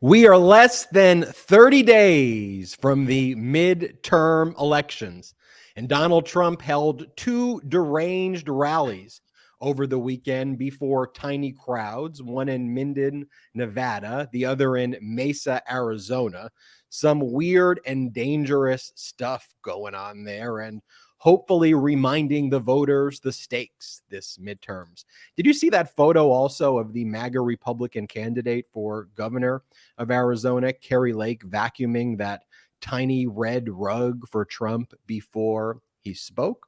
We are less than 30 days from the midterm elections, and Donald Trump held two deranged rallies over the weekend before tiny crowds, one in Minden, Nevada, the other in Mesa, Arizona. Some weird and dangerous stuff going on there, and hopefully reminding the voters the stakes this midterms. Did you see that photo also of the MAGA Republican candidate for governor of Arizona, Kerry Lake, vacuuming that tiny red rug for Trump before he spoke?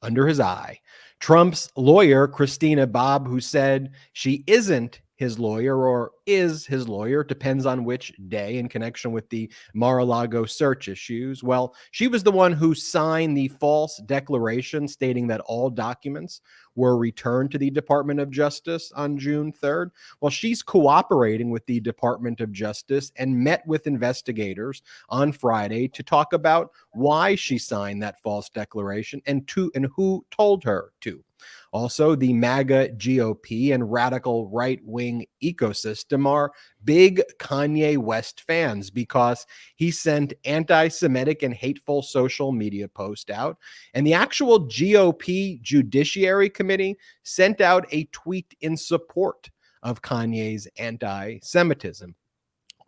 Under his eye. Trump's lawyer, Christina Bobb, who said she isn't his lawyer or is his lawyer, depends on which day, in connection with the Mar-a-Lago search issues. Well, she was the one who signed the false declaration stating that all documents were returned to the Department of Justice on June 3rd. Well, she's cooperating with the Department of Justice and met with investigators on Friday to talk about why she signed that false declaration and who told her to. Also, the MAGA GOP and radical right-wing ecosystem are big Kanye West fans because he sent anti-Semitic and hateful social media posts out. And the actual GOP Judiciary Committee sent out a tweet in support of Kanye's anti-Semitism.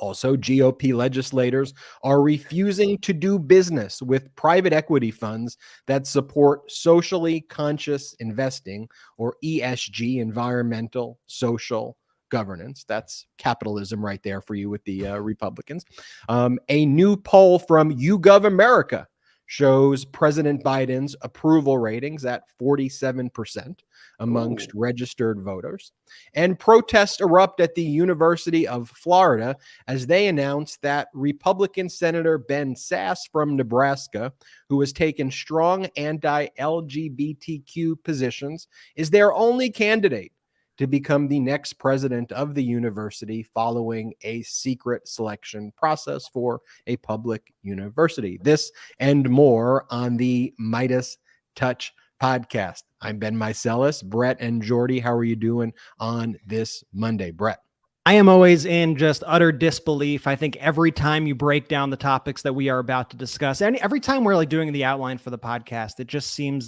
Also, GOP legislators are refusing to do business with private equity funds that support socially conscious investing, or ESG, environmental, social governance. That's capitalism right there for you with the Republicans. A new poll from YouGov America shows President Biden's approval ratings at 47% amongst registered voters. And protests erupt at the University of Florida as they announced that Republican Senator Ben Sasse from Nebraska, who has taken strong anti-LGBTQ positions, is their only candidate to become the next president of the university following a secret selection process for a public university. This and more on the Midas Touch podcast. I'm Ben Meiselas. Brett and Jordy, how are you doing on this Monday? Brett. I am always in just utter disbelief. I think every time you break down the topics that we are about to discuss, and every time we're like doing the outline for the podcast, it just seems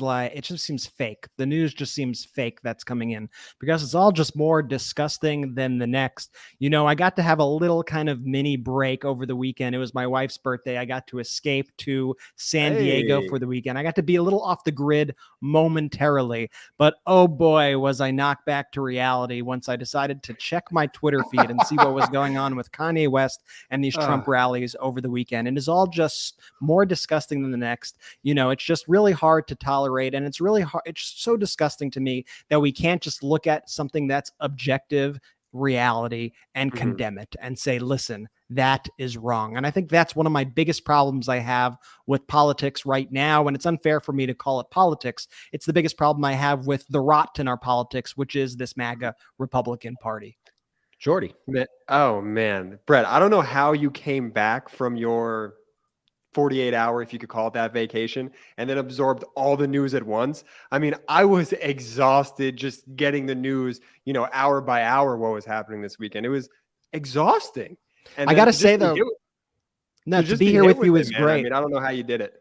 fake. The news just seems fake that's coming in because it's all just more disgusting than the next. You know, I got to have a little kind of mini break over the weekend. It was my wife's birthday. I got to escape to San Diego for the weekend. I got to be a little off the grid momentarily, but oh boy, was I knocked back to reality once I decided to check my Twitter feed and see what was going on with Kanye West and these Trump rallies over the weekend. And it's all just more disgusting than the next. You know, it's just really hard to tolerate. And it's really hard. It's so disgusting to me that we can't just look at something that's objective reality and condemn it and say, listen, that is wrong. And I think that's one of my biggest problems I have with politics right now. And it's unfair for me to call it politics. It's the biggest problem I have with the rot in our politics, which is this MAGA Republican Party. Jordy. Oh, man. Brett, I don't know how you came back from your 48-hour, if you could call it that, vacation, and then absorbed all the news at once. I mean, I was exhausted just getting the news, you know, hour by hour, what was happening this weekend. It was exhausting. And I got to say, though, to be here with you is great. I mean, I don't know how you did it.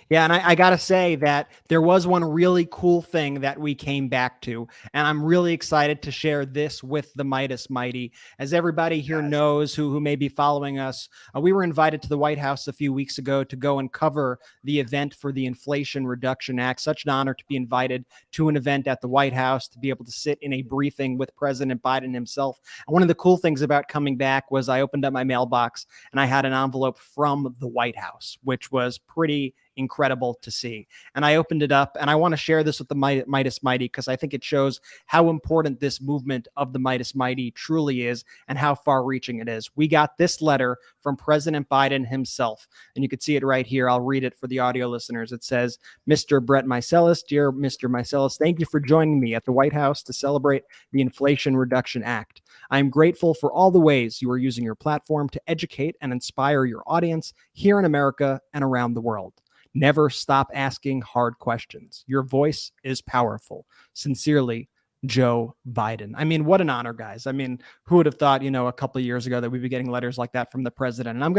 Yeah, and I got to say that there was one really cool thing that we came back to, and I'm really excited to share this with the Midas Mighty. As everybody here knows who may be following us, we were invited to the White House a few weeks ago to go and cover the event for the Inflation Reduction Act. Such an honor to be invited to an event at the White House, to be able to sit in a briefing with President Biden himself. And one of the cool things about coming back was I opened up my mailbox and I had an envelope from the White House, which was pretty incredible to see. And I opened it up, and I want to share this with the Midas Mighty because I think it shows how important this movement of the Midas Mighty truly is and how far-reaching it is. We got this letter from President Biden himself, and you can see it right here. I'll read it for the audio listeners. It says, "Mr. Brett Meiselas, dear Mr. Meiselas, thank you for joining me at the White House to celebrate the Inflation Reduction Act. I am grateful for all the ways you are using your platform to educate and inspire your audience here in America and around the world. Never stop asking hard questions. Your voice is powerful. Sincerely, Joe Biden. I mean, what an honor, guys. I mean, who would have thought, a couple of years ago that we'd be getting letters like that from the president? And I'm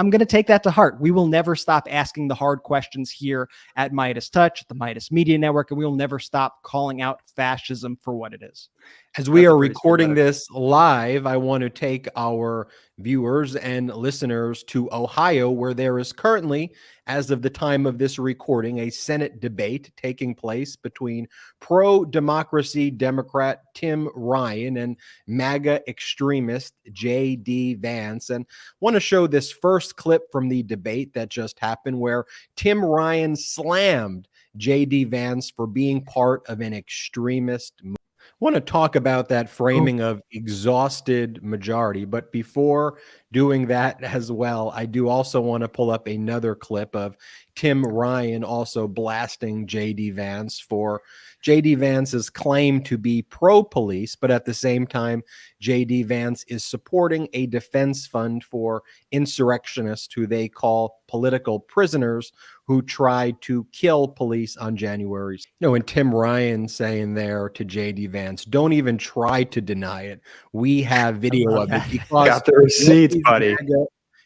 going to take that to heart. We will never stop asking the hard questions here at Midas Touch, at the Midas Media Network, and we will never stop calling out fascism for what it is. As we are recording this live, I want to take our viewers and listeners to Ohio, where there is currently, as of the time of this recording, a Senate debate taking place between pro-democracy Democrat Tim Ryan and MAGA extremist J.D. Vance. And I want to show this first clip from the debate that just happened, where Tim Ryan slammed J.D. Vance for being part of an extremist movement. I want to talk about that framing of exhausted majority, but before doing that as well, I do also want to pull up another clip of Tim Ryan also blasting J.D. Vance for J.D. Vance's claim to be pro-police, but at the same time, J.D. Vance is supporting a defense fund for insurrectionists who they call political prisoners who tried to kill police on January. And Tim Ryan saying there to J.D. Vance, don't even try to deny it. We have video of it because got the receipts, buddy.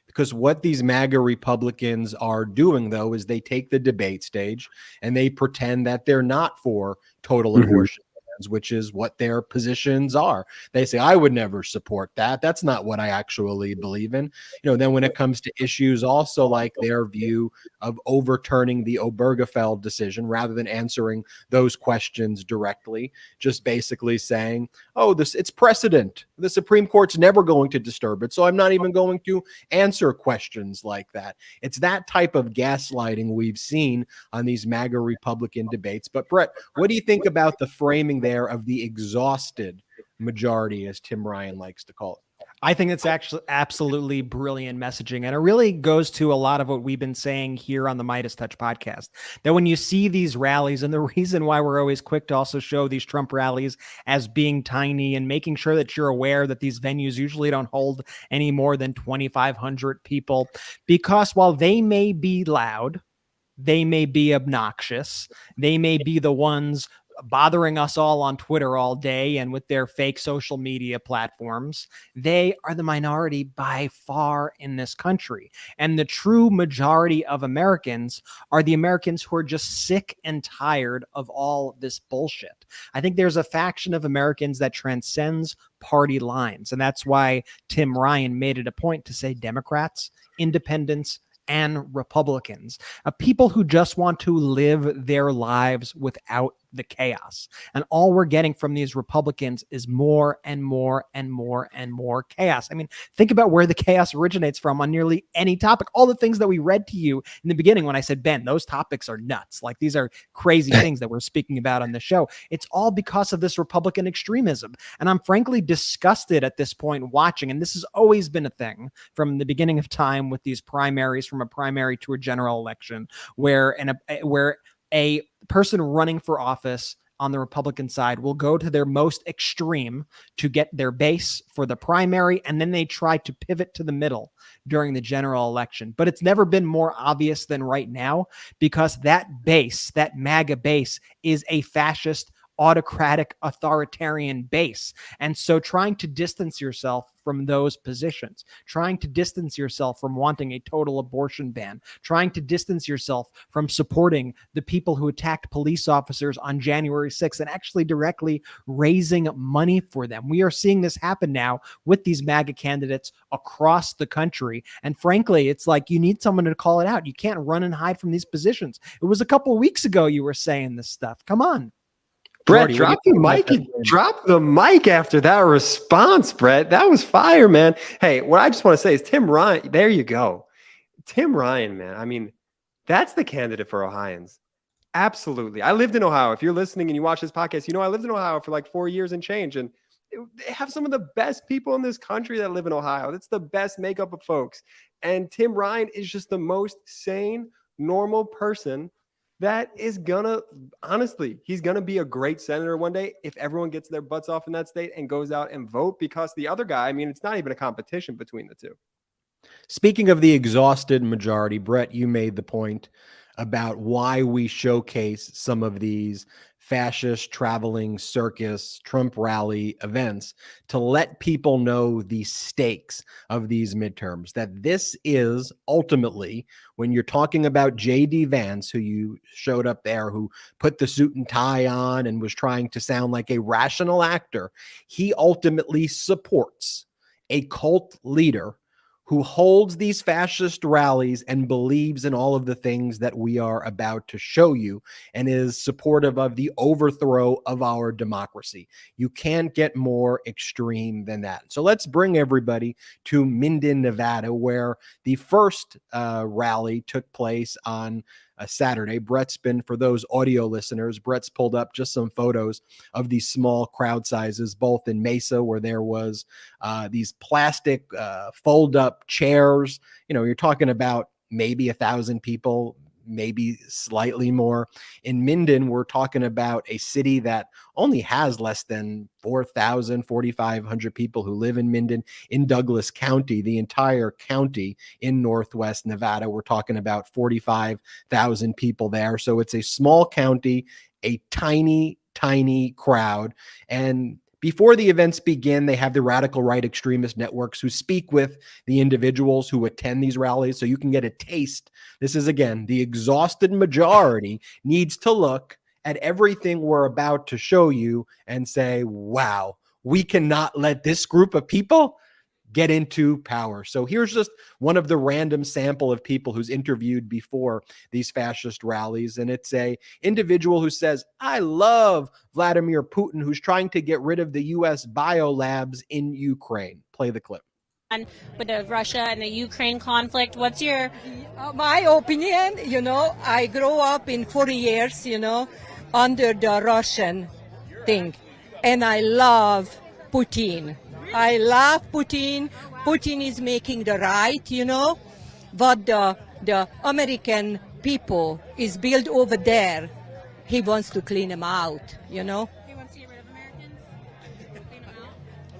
Because what these MAGA Republicans are doing, though, is they take the debate stage and they pretend that they're not for total abortion bans, which is what their positions are. They say, I would never support that. That's not what I actually believe in. Then when it comes to issues also like their view of overturning the Obergefell decision, rather than answering those questions directly, just basically saying, oh, it's precedent. The Supreme Court's never going to disturb it, so I'm not even going to answer questions like that. It's that type of gaslighting we've seen on these MAGA Republican debates. But Brett, what do you think about the framing there of the exhausted majority, as Tim Ryan likes to call it? I think it's actually absolutely brilliant messaging. And it really goes to a lot of what we've been saying here on the Midas Touch podcast, that when you see these rallies, and the reason why we're always quick to also show these Trump rallies as being tiny and making sure that you're aware that these venues usually don't hold any more than 2,500 people, because while they may be loud, they may be obnoxious, they may be the ones bothering us all on Twitter all day and with their fake social media platforms, they are the minority by far in this country. And the true majority of Americans are the Americans who are just sick and tired of all this bullshit. I think there's a faction of Americans that transcends party lines. And that's why Tim Ryan made it a point to say Democrats, independents, and Republicans, people who just want to live their lives without the chaos. And all we're getting from these Republicans is more and more and more and more chaos. I mean, think about where the chaos originates from on nearly any topic. All the things that we read to you in the beginning when I said, Ben, those topics are nuts. Like, these are crazy things that we're speaking about on the show. It's all because of this Republican extremism. And I'm frankly disgusted at this point watching, and this has always been a thing from the beginning of time with these primaries, from a primary to a general election, where a person running for office on the Republican side will go to their most extreme to get their base for the primary, and then they try to pivot to the middle during the general election. But it's never been more obvious than right now, because that base, that MAGA base, is a fascist, autocratic, authoritarian base. And so trying to distance yourself from those positions, trying to distance yourself from wanting a total abortion ban, trying to distance yourself from supporting the people who attacked police officers on January 6th and actually directly raising money for them. We are seeing this happen now with these MAGA candidates across the country. And frankly, it's like you need someone to call it out. You can't run and hide from these positions. It was a couple of weeks ago you were saying this stuff. Come on. Brett, drop the mic after that response, Brett. That was fire, man. Hey, what I just want to say is Tim Ryan, there you go. Tim Ryan, man. I mean, that's the candidate for Ohioans. Absolutely. I lived in Ohio. If you're listening and you watch this podcast, I lived in Ohio for like 4 years and change. And they have some of the best people in this country that live in Ohio. That's the best makeup of folks. And Tim Ryan is just the most sane, normal person that is he's gonna be a great senator one day if everyone gets their butts off in that state and goes out and vote, because the other guy, I mean, it's not even a competition between the two. Speaking of the exhausted majority, Brett, you made the point about why we showcase some of these fascist traveling circus Trump rally events to let people know the stakes of these midterms, that this is ultimately, when you're talking about J.D. Vance, who you showed up there, who put the suit and tie on and was trying to sound like a rational actor, he ultimately supports a cult leader who holds these fascist rallies and believes in all of the things that we are about to show you and is supportive of the overthrow of our democracy. You can't get more extreme than that. So let's bring everybody to Minden, Nevada, where the first rally took place on Saturday. Brett's been, for those audio listeners, Brett's pulled up just some photos of these small crowd sizes, both in Mesa, where there was these plastic fold-up chairs. You know, you're talking about maybe 1,000 people, maybe slightly more. In Minden, we're talking about a city that only has less than 4,000, 4,500 people who live in Minden. In Douglas County, the entire county in Northwest Nevada, we're talking about 45,000 people there. So it's a small county, a tiny, tiny crowd. And before the events begin, they have the radical right extremist networks who speak with the individuals who attend these rallies, so you can get a taste. This is, again, the exhausted majority needs to look at everything we're about to show you and say, wow, we cannot let this group of people get into power. So here's just one of the random sample of people who's interviewed before these fascist rallies. And it's a individual who says, I love Vladimir Putin, who's trying to get rid of the U.S. biolabs in Ukraine. Play the clip. With the Russia and the Ukraine conflict, what's your... My opinion, I grew up in 40 years, under the Russian thing. And I love Putin. I love Putin. Putin is making the right, what the American people is built over there. He wants to clean them out, He wants to get rid of Americans? Clean them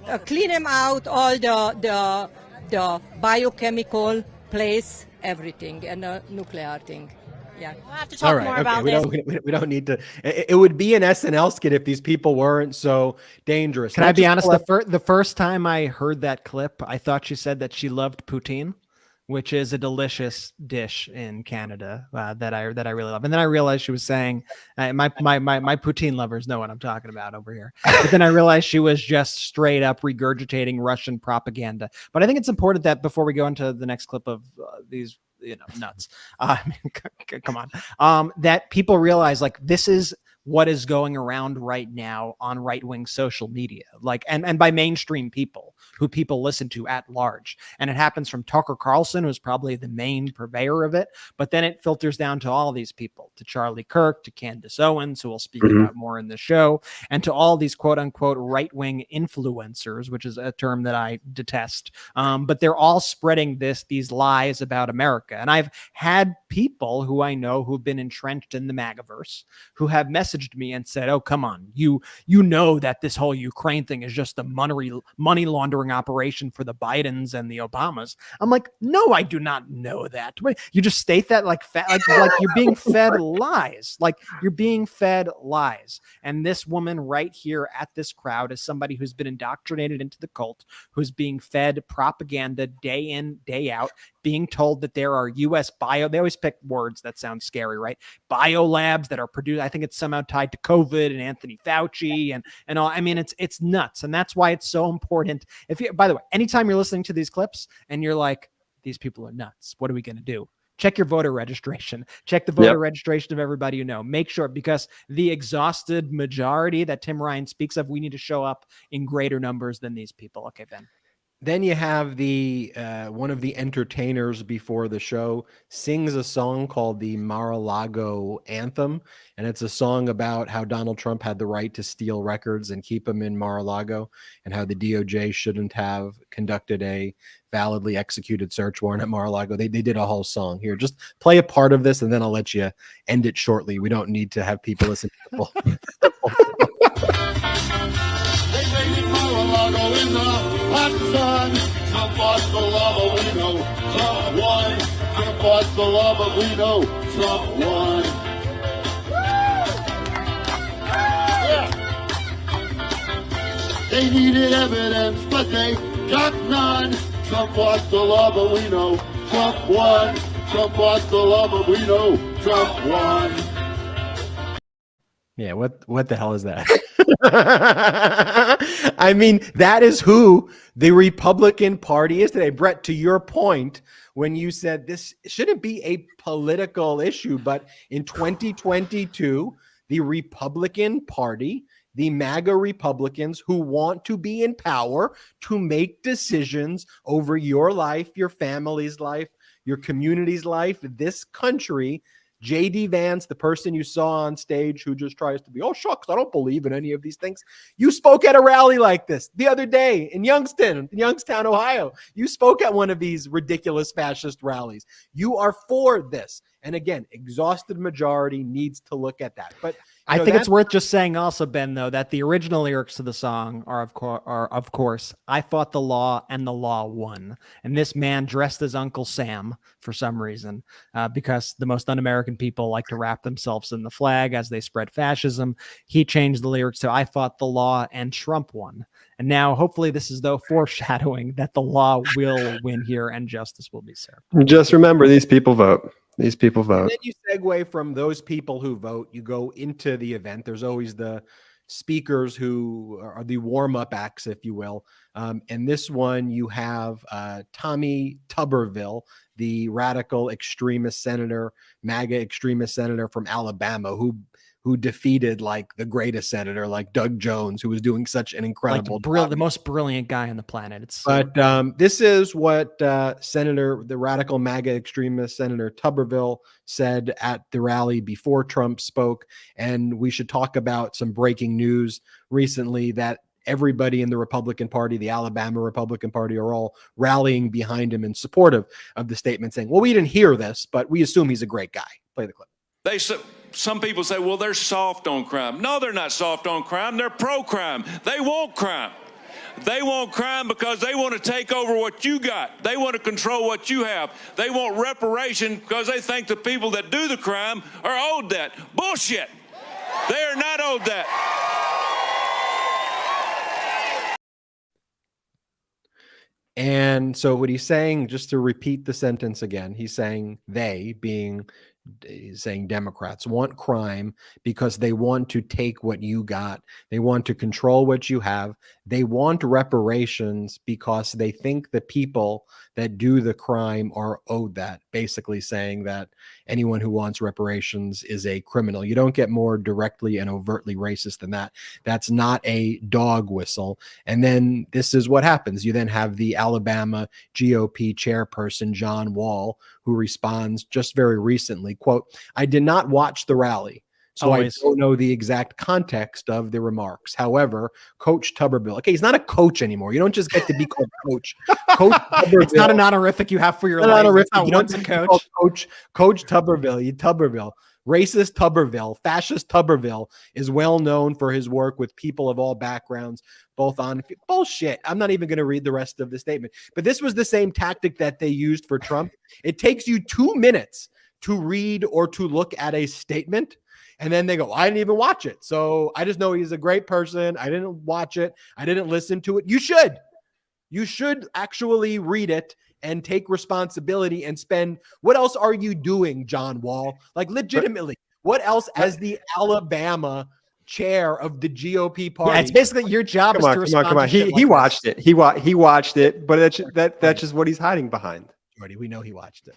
out? Clean them out, all the biochemical place, everything, and the nuclear thing. Yeah. We'll have to talk more about this. We don't need to. It would be an SNL skit if these people weren't so dangerous. Can I be honest? The first time I heard that clip, I thought she said that she loved poutine, which is a delicious dish in Canada that I really love. And then I realized she was saying, my poutine lovers know what I'm talking about over here. But then I realized she was just straight up regurgitating Russian propaganda. But I think it's important that before we go into the next clip of these nuts. Come on. That people realize, like, this is what is going around right now on right-wing social media, like, and by mainstream people who people listen to at large. And it happens from Tucker Carlson, who's probably the main purveyor of it, but then it filters down to all these people, to Charlie Kirk, to Candace Owens, who we'll speak about more in the show, and to all these quote unquote right-wing influencers, which is a term that I detest. But they're all spreading these lies about America. And I've had people who I know who've been entrenched in the MAGAverse who have messaged me and said, oh, come on, you know that this whole Ukraine thing is just a money laundering operation for the Bidens and the Obamas. I'm like, no, I do not know that. You just state that like you're being fed lies. Like, you're being fed lies. And this woman right here at this crowd is somebody who's been indoctrinated into the cult, who's being fed propaganda day in, day out, being told that there are U.S. they always pick words that sound scary, right? Biolabs that are produced, I think it's somehow tied to COVID and Anthony Fauci and all. I mean, it's nuts. And that's why it's so important. By the way, anytime you're listening to these clips and you're like, these people are nuts, what are we going to do? Check your voter registration. Check the voter registration of everybody you know. Make sure, because the exhausted majority that Tim Ryan speaks of, we need to show up in greater numbers than these people. Okay, Ben. Then you have the one of the entertainers before the show sings a song called the Mar-a-Lago anthem. And it's a song about how Donald Trump had the right to steal records and keep them in Mar-a-Lago, and how the DOJ shouldn't have conducted a validly executed search warrant at Mar-a-Lago. They did a whole song here. Just play a part of this and then I'll let you end it shortly. We don't need to have people listen to the full. Mar-a-Lago in the hot sun. Some fought the lava we know. Some won. Some fought the lava we know. Trump won. They needed evidence, but they got none. Trump lost the law, but we know Trump won. Trump lost the law, but we know Trump won. Yeah, what the hell is that? I mean, that is who the Republican Party is today. Brett, to your point, when you said this shouldn't be a political issue, but in 2022, the Republican Party, the MAGA Republicans who want to be in power to make decisions over your life, your family's life, your community's life, this country. J.D. Vance, the person you saw on stage who just tries to be, oh, shucks, I don't believe in any of these things. You spoke at a rally like this the other day in Youngstown, Ohio. You spoke at one of these ridiculous fascist rallies. You are for this. And again, exhausted majority needs to look at that. But I think it's worth just saying also, Ben, though, that the original lyrics to the song are of course, I fought the law and the law won. And this man dressed as Uncle Sam for some reason, because the most un-American people like to wrap themselves in the flag as they spread fascism. He changed the lyrics to I fought the law and Trump won. And now hopefully this is, though, foreshadowing that the law will win here and justice will be served. Just remember, these people vote. These people vote. And then you segue from those people who vote. You go into the event. There's always the speakers who are the warm-up acts, if you will. And this one, you have Tommy Tuberville, the radical extremist senator, MAGA extremist senator from Alabama, who defeated like the greatest senator, like Doug Jones, who was doing such an incredible job. The most brilliant guy on the planet. But this is what the radical MAGA extremist Senator Tuberville said at the rally before Trump spoke. And we should talk about some breaking news recently that everybody in the Republican Party, the Alabama Republican Party, are all rallying behind him in support of the statement, saying, well, we didn't hear this, but we assume he's a great guy. Play the clip. Some people say, well, they're soft on crime. No, they're not soft on crime. They're pro-crime. They want crime. They want crime because they want to take over what you got. They want to control what you have. They want reparation because they think the people that do the crime are owed that. Bullshit. They are not owed that. And so what he's saying, just to repeat the sentence again, he's saying he's saying Democrats want crime because they want to take what you got. They want to control what you have. They want reparations because they think the people that do the crime are owed that, basically saying that anyone who wants reparations is a criminal. You don't get more directly and overtly racist than that. That's not a dog whistle. And then this is what happens. You then have the Alabama GOP chairperson, John Wall, who responds just very recently, quote, I did not watch the rally, so I don't know the exact context of the remarks. However, Coach Tuberville, okay, he's not a coach anymore. You don't just get to be called coach. Coach Tuberville, it's not an honorific you have for your life. Honorific. Not once a coach. Coach Tuberville. Racist Tuberville, fascist Tuberville is well known for his work with people of all backgrounds, both on bullshit. I'm not even going to read the rest of the statement, but this was the same tactic that they used for Trump. It takes you 2 minutes to read or to look at a statement. And then they go, I didn't even watch it. So I just know he's a great person. I didn't watch it. I didn't listen to it. You should actually read it and take responsibility and spend. What else are you doing, John Wall? Like legitimately, what else as the Alabama chair of the GOP party? Yeah, it's basically your job is to respond. Come on. He watched it. He watched it, but that's just what he's hiding behind. Jordy, we know he watched it.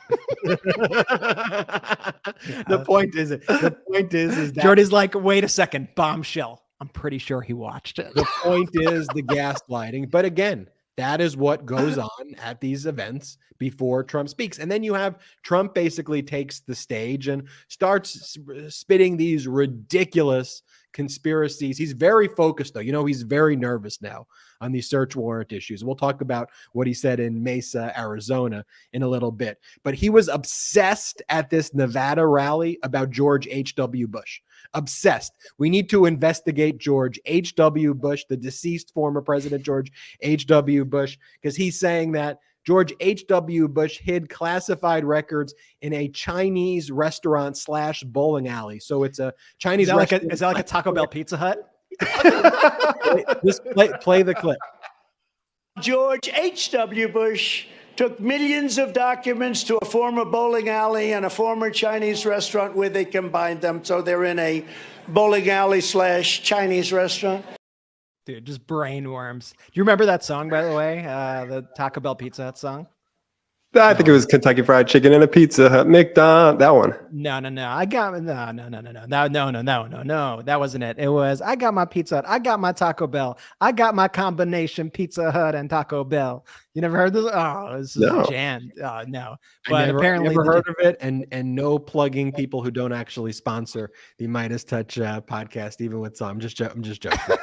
The point is that Jordy's like, wait a second, bombshell. I'm pretty sure he watched it. The point is the gaslighting. But again, that is what goes on at these events before Trump speaks. And then you have Trump basically takes the stage and starts spitting these ridiculous conspiracies. He's very focused, though. You know, he's very nervous now on these search warrant issues. We'll talk about what he said in Mesa, Arizona in a little bit. But he was obsessed at this Nevada rally about George H.W. Bush. Obsessed. We need to investigate George H.W. Bush, the deceased former president George H.W. Bush, because he's saying that George H.W. Bush hid classified records in a Chinese restaurant / bowling alley. So it's a Chinese restaurant. Is that like a Taco Bell Pizza Hut? Just play the clip. George H.W. Bush took millions of documents to a former bowling alley and a former Chinese restaurant where they combined them. So they're in a bowling alley / Chinese restaurant. Dude, just brain worms. Do you remember that song, by the way? The Taco Bell Pizza Hut song? I think it was Kentucky Fried Chicken and a Pizza Hut. McDonald's, that one. No. I got no. That wasn't it. It was I got my Pizza Hut. I got my Taco Bell. I got my combination Pizza Hut and Taco Bell. You never heard this? Oh, this is a jam. No. But apparently never heard of it, and no plugging people who don't actually sponsor the Midas Touch podcast, even with some. I'm just joking.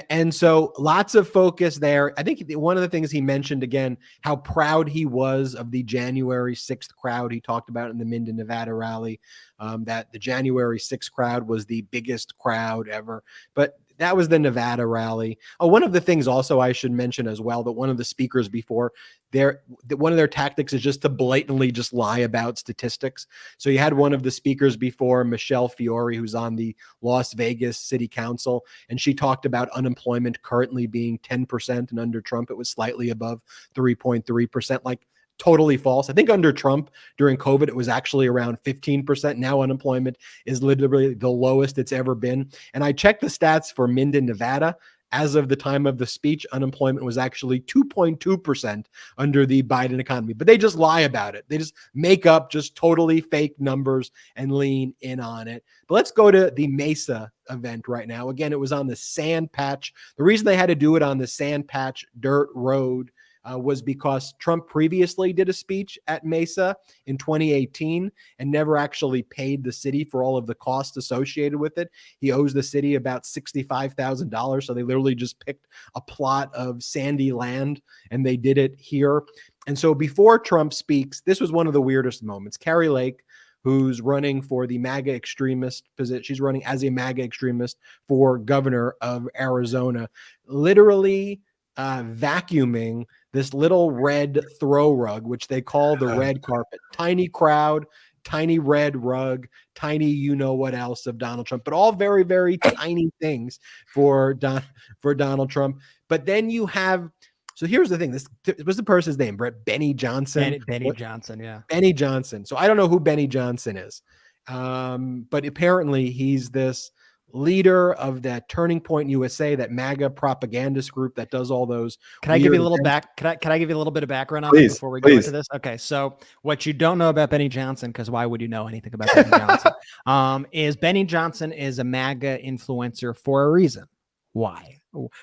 And so lots of focus there. I think one of the things he mentioned again, how proud he was of the January 6th crowd. He talked about in the Minden, Nevada rally, that the January 6th crowd was the biggest crowd ever. But that was the Nevada rally. Oh, one of the things also I should mention as well, that one of the speakers before one of their tactics is just to blatantly just lie about statistics. So you had one of the speakers before, Michelle Fiore, who's on the Las Vegas City Council, and she talked about unemployment currently being 10%, and under Trump it was slightly above 3.3%. Like, totally false. I think under Trump during COVID, it was actually around 15%. Now unemployment is literally the lowest it's ever been. And I checked the stats for Minden, Nevada. As of the time of the speech, unemployment was actually 2.2% under the Biden economy. But they just lie about it. They just make up just totally fake numbers and lean in on it. But let's go to the Mesa event right now. Again, it was on the sand patch. The reason they had to do it on the sand patch dirt road was because Trump previously did a speech at Mesa in 2018 and never actually paid the city for all of the costs associated with it. He owes the city about $65,000. So they literally just picked a plot of sandy land and they did it here. And so before Trump speaks, this was one of the weirdest moments. Carrie Lake, who's running for the MAGA extremist position, she's running as a MAGA extremist for governor of Arizona, literally vacuuming this little red throw rug, which they call the red carpet. Tiny crowd, tiny red rug, tiny you know what else of Donald Trump, but all very, very tiny things for Donald Trump. But then you have, so here's the thing. This was the person's name, Brett, Benny Johnson. Benny Johnson, yeah. Benny Johnson. So I don't know who Benny Johnson is. But apparently he's this leader of that Turning Point USA, that MAGA propagandist group that does all those. Can I give you a little Can I give you a little bit of background on it before we go into this? Okay, so what you don't know about Benny Johnson, because why would you know anything about Benny Johnson? Is Benny Johnson is a MAGA influencer for a reason. Why?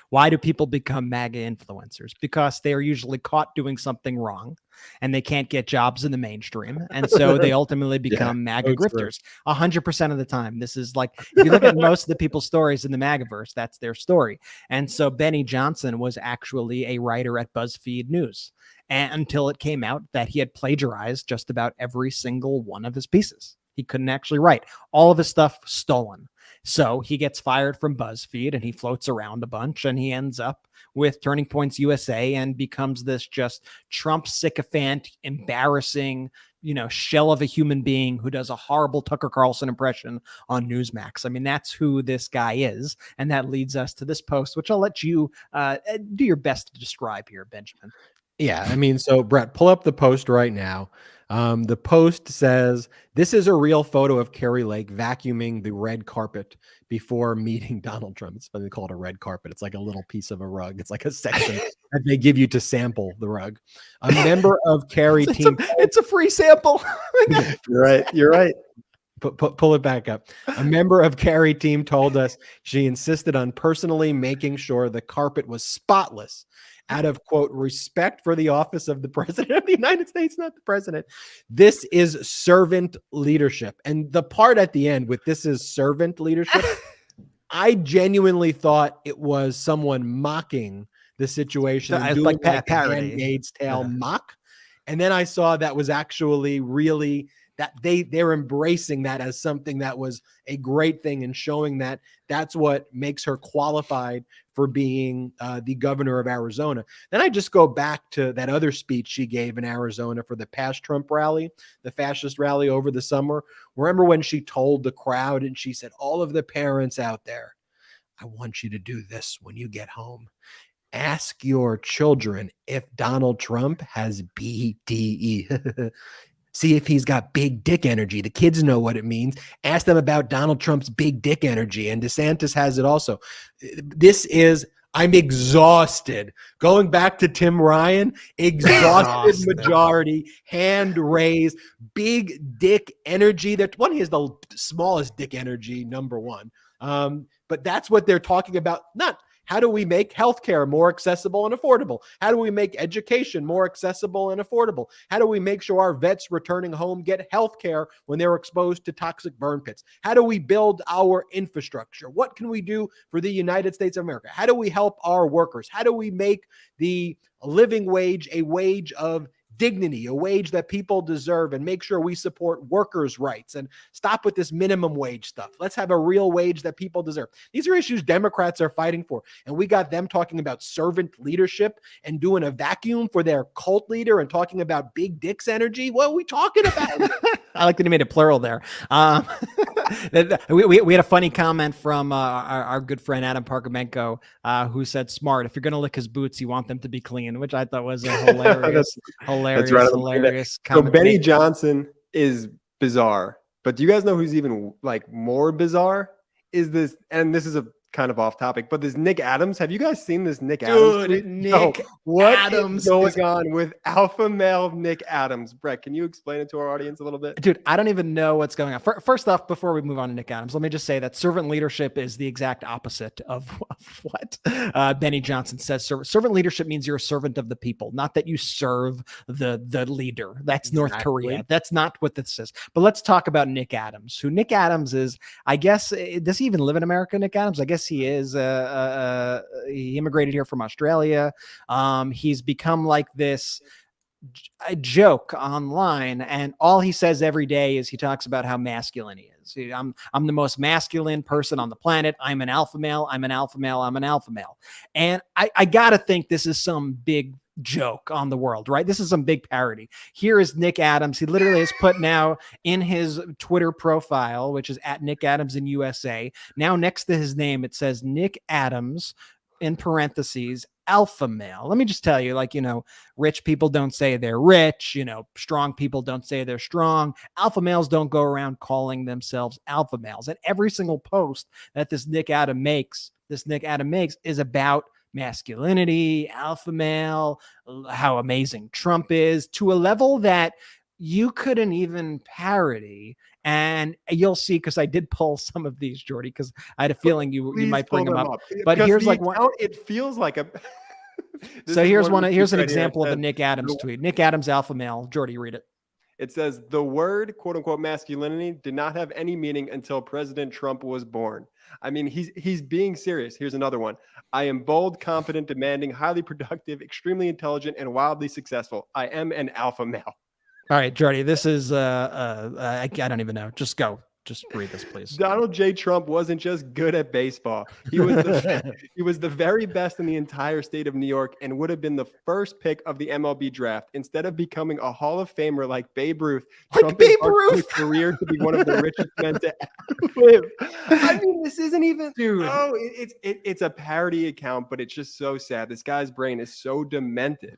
Why do people become MAGA influencers? Because they are usually caught doing something wrong and they can't get jobs in the mainstream. And so they ultimately become MAGA grifters 100% of the time. This is like, if you look at most of the people's stories in the MAGAverse, that's their story. And so Benny Johnson was actually a writer at BuzzFeed News, and until it came out that he had plagiarized just about every single one of his pieces. He couldn't actually write. All of his stuff stolen. So he gets fired from BuzzFeed and he floats around a bunch and he ends up with Turning Points USA and becomes this just Trump sycophant, embarrassing, shell of a human being who does a horrible Tucker Carlson impression on Newsmax. I mean, that's who this guy is. And that leads us to this post, which I'll let you do your best to describe here, Benjamin. Yeah, I mean, so Brett, pull up the post right now. The post says, this is a real photo of Carrie Lake vacuuming the red carpet before meeting Donald Trump. It's funny they call it a red carpet. It's like a little piece of a rug. It's like a section that they give you to sample the rug. A member of Carrie team. It's a free sample. You're right. Pull it back up. A member of Carrie team told us she insisted on personally making sure the carpet was spotless out of, quote, respect for the office of the president of the United States, not the president. This is servant leadership. And the part at the end with this is servant leadership, I genuinely thought it was someone mocking the situation. I was like parody. Handmaid's Tale mock. And then I saw that was actually really that they're embracing that as something that was a great thing and showing that that's what makes her qualified for being the governor of Arizona. Then I just go back to that other speech she gave in Arizona for the past Trump rally, the fascist rally over the summer. Remember when she told the crowd and she said, all of the parents out there, I want you to do this when you get home. Ask your children if Donald Trump has BDE. See if he's got big dick energy. The kids know what it means. Ask them about Donald Trump's big dick energy. And DeSantis has it also. I'm exhausted. Going back to Tim Ryan, exhausted majority, hand raised, big dick energy. That one is the smallest dick energy, number one. But that's what they're talking about. Not how do we make healthcare more accessible and affordable? How do we make education more accessible and affordable? How do we make sure our vets returning home get healthcare when they're exposed to toxic burn pits? How do we build our infrastructure? What can we do for the United States of America? How do we help our workers? How do we make the living wage a wage of dignity, a wage that people deserve, and make sure we support workers' rights and stop with this minimum wage stuff? Let's have a real wage that people deserve. These are issues Democrats are fighting for. And we got them talking about servant leadership and doing a vacuum for their cult leader and talking about big dicks energy. What are we talking about? I like that he made it plural there. We had a funny comment from our good friend Adam Parkamenko, who said, smart, if you're going to lick his boots, you want them to be clean, which I thought was a hilarious hilarious So Benny Johnson is bizarre, but do you guys know who's even like more bizarre? Is this, and this is a kind of off topic, but this Nick Adams. Have you guys seen this Nick Adams? Dude, Nick Adams is going on with alpha male Nick Adams? Brett, can you explain it to our audience a little bit? Dude, I don't even know what's going on. First off, before we move on to Nick Adams, let me just say that servant leadership is the exact opposite of what Benny Johnson says. Servant leadership means you're a servant of the people, not that you serve the leader. That's North Korea. That's not what this is. But let's talk about Nick Adams, who Nick Adams is, I guess, does he even live in America, Nick Adams? I guess he is. He immigrated here from Australia. He's become like this a joke online, and all he says every day is he talks about how masculine he is. I'm the most masculine person on the planet. I'm an alpha male. I'm an alpha male. I'm an alpha male. And I gotta think this is some big joke on the world, right? This is some big parody. Here is Nick Adams. He literally has put now in his Twitter profile, which is at Nick Adams in USA. Now next to his name, it says Nick Adams in parentheses, alpha male. Let me just tell you, like, rich people don't say they're rich, strong people don't say they're strong. Alpha males don't go around calling themselves alpha males. And every single post that this Nick Adams makes is about masculinity, alpha male, how amazing Trump is, to a level that you couldn't even parody. And you'll see, because I did pull some of these, Jordy, because I had a feeling you might bring them up. But here's like one. It feels like a. So here's an example of a Nick Adams tweet. Nick Adams, alpha male. Jordy, read it. It says the word "quote unquote" masculinity did not have any meaning until President Trump was born. I mean, he's being serious. Here's another one. I am bold, confident, demanding, highly productive, extremely intelligent, and wildly successful. I am an alpha male. All right, Jordy, this is I don't even know. Just go. Just read this, please. Donald J. Trump wasn't just good at baseball. He was the very best in the entire state of New York and would have been the first pick of the MLB draft. Instead of becoming a Hall of Famer like Babe Ruth, Trump embarked his career to be one of the richest men to ever live. I mean, this isn't even, dude. Oh, it's a parody account, but it's just so sad. This guy's brain is so demented.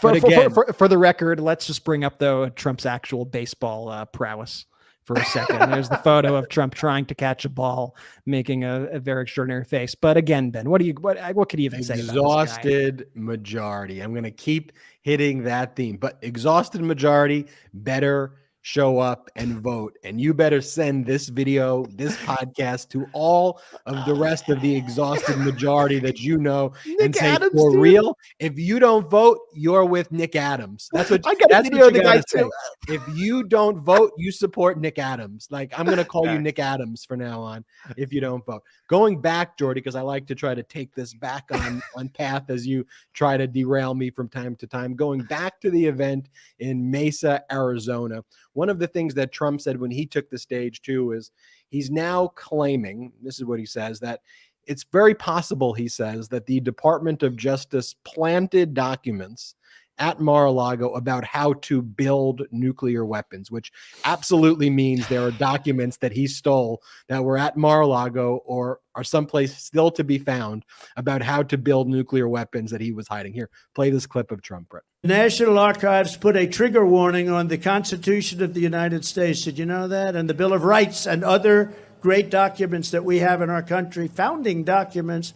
For the record, let's just bring up, though, Trump's actual baseball prowess for a second. There's the photo of Trump trying to catch a ball, making a very extraordinary face. But again, Ben, what could you even say about this guy? Exhausted majority. I'm going to keep hitting that theme, but exhausted majority better show up and vote. And you better send this video, this podcast, to all of the rest of the exhausted majority that you know, and say, Adams, for dude. Real, if you don't vote, you're with Nick Adams. That's what you gotta say. If you don't vote, you support Nick Adams. Like, I'm going to call you Nick Adams from now on if you don't vote. Going back, Jordy, because I like to try to take this back on path as you try to derail me from time to time. Going back to the event in Mesa, Arizona, one of the things that Trump said when he took the stage too is he's now claiming, this is what he says, that it's very possible, he says, that the Department of Justice planted documents at Mar-a-Lago about how to build nuclear weapons, which absolutely means there are documents that he stole that were at Mar-a-Lago or are someplace still to be found about how to build nuclear weapons that he was hiding. Here, play this clip of Trump, Brett. The National Archives put a trigger warning on the Constitution of the United States. Did you know that? And the Bill of Rights and other great documents that we have in our country, founding documents,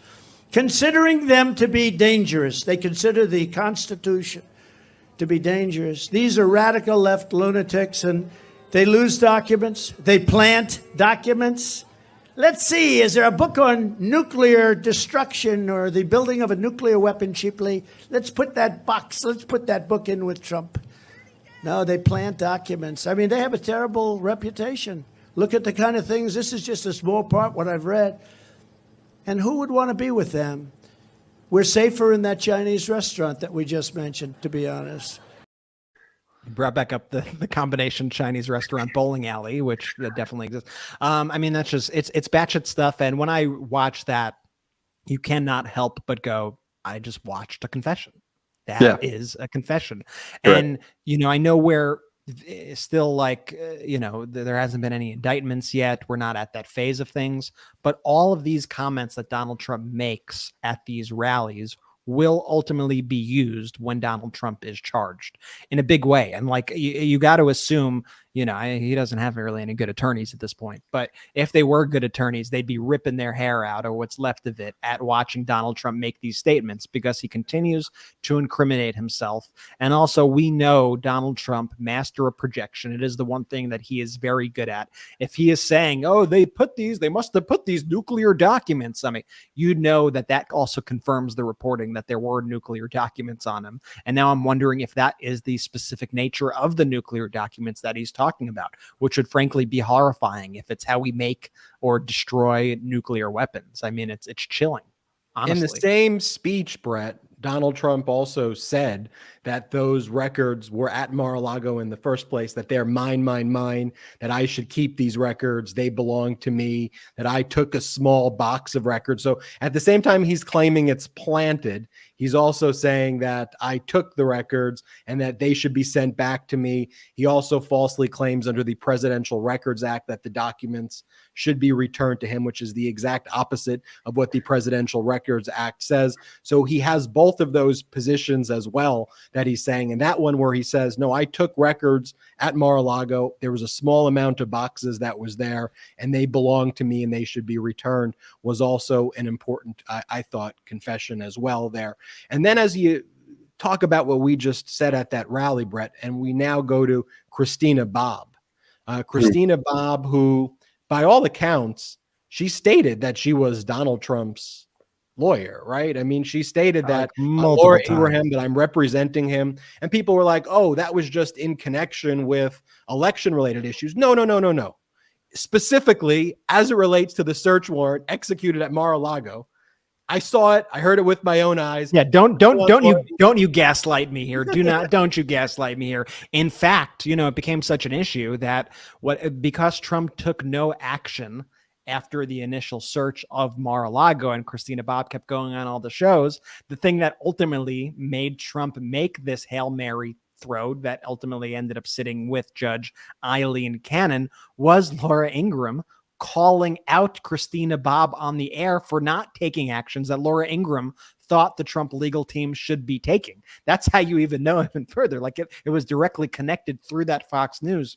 considering them to be dangerous. They consider the Constitution to be dangerous. These are radical left lunatics, and they lose documents. They plant documents. Let's see, is there a book on nuclear destruction or the building of a nuclear weapon cheaply? Let's put that book in with Trump. No, they plant documents. I mean, they have a terrible reputation. Look at the kind of things. This is just a small part, what I've read. And who would want to be with them? We're safer in that Chinese restaurant that we just mentioned, to be honest. Brought back up the combination Chinese restaurant bowling alley, which definitely exists. I mean, that's just, it's batshit stuff. And when I watch that, you cannot help but go, I just watched a confession. That is a confession. Correct. And, you know, I know where still like, you know, there hasn't been any indictments yet. We're not at that phase of things, but all of these comments that Donald Trump makes at these rallies will ultimately be used when Donald Trump is charged in a big way. And like, you got to assume, you know, he doesn't have really any good attorneys at this point, but if they were good attorneys, they'd be ripping their hair out or what's left of it at watching Donald Trump make these statements, because he continues to incriminate himself. And also, we know Donald Trump, master of projection. It is the one thing that he is very good at. If he is saying, oh, they must have put these nuclear documents on me, you know that also confirms the reporting that there were nuclear documents on him. And now I'm wondering if that is the specific nature of the nuclear documents that he's talking about, which would frankly be horrifying if it's how we make or destroy nuclear weapons. I mean, it's chilling, honestly. In the same speech, Brett, Donald Trump also said that those records were at Mar-a-Lago in the first place, that they're mine, that I should keep these records. They belong to me, that I took a small box of records. So at the same time he's claiming it's planted, he's also saying that I took the records and that they should be sent back to me. He also falsely claims under the Presidential Records Act that the documents should be returned to him, which is the exact opposite of what the Presidential Records Act says. So he has both of those positions as well that he's saying. And that one where he says, no, I took records at Mar-a-Lago. There was a small amount of boxes that was there and they belong to me and they should be returned, was also an important, I thought, confession as well there. And then as you talk about what we just said at that rally, Brett, and we now go to Christina Bobb. Christina Bobb, who by all accounts, she stated that she was Donald Trump's lawyer, right? I mean, she stated that Laura Ingraham, that I'm representing him, and people were like, oh, that was just in connection with election related issues. No. Specifically, as it relates to the search warrant executed at Mar-a-Lago, I saw it. I heard it with my own eyes. Yeah, don't you gaslight me here. Don't you gaslight me here. In fact, you know, it became such an issue that because Trump took no action after the initial search of Mar-a-Lago and Christina Bobb kept going on all the shows, the thing that ultimately made Trump make this Hail Mary throw that ultimately ended up sitting with Judge Eileen Cannon was Laura Ingraham calling out Christina Bobb on the air for not taking actions that Laura Ingraham thought the Trump legal team should be taking. That's how you even know even further. Like it was directly connected through that Fox News,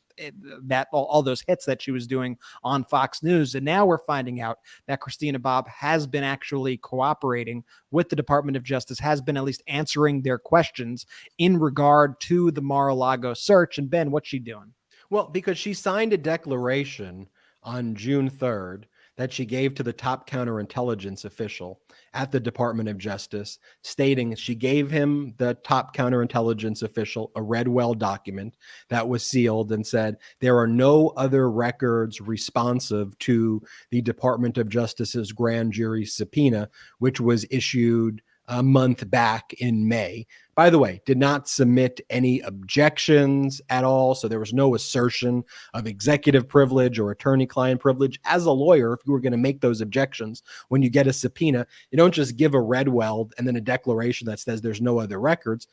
that all those hits that she was doing on Fox News. And now we're finding out that Christina Bobb has been actually cooperating with the Department of Justice, has been at least answering their questions in regard to the Mar-a-Lago search. And Ben, what's she doing? Well, because she signed a declaration on June 3rd that she gave to the top counterintelligence official at the Department of Justice, stating she gave him, the top counterintelligence official, a Redwell document that was sealed and said there are no other records responsive to the Department of Justice's grand jury subpoena, which was issued a month back in May. By the way, did not submit any objections at all. So there was no assertion of executive privilege or attorney-client privilege. As a lawyer, if you were going to make those objections when you get a subpoena, you don't just give a red weld and then a declaration that says there's no other records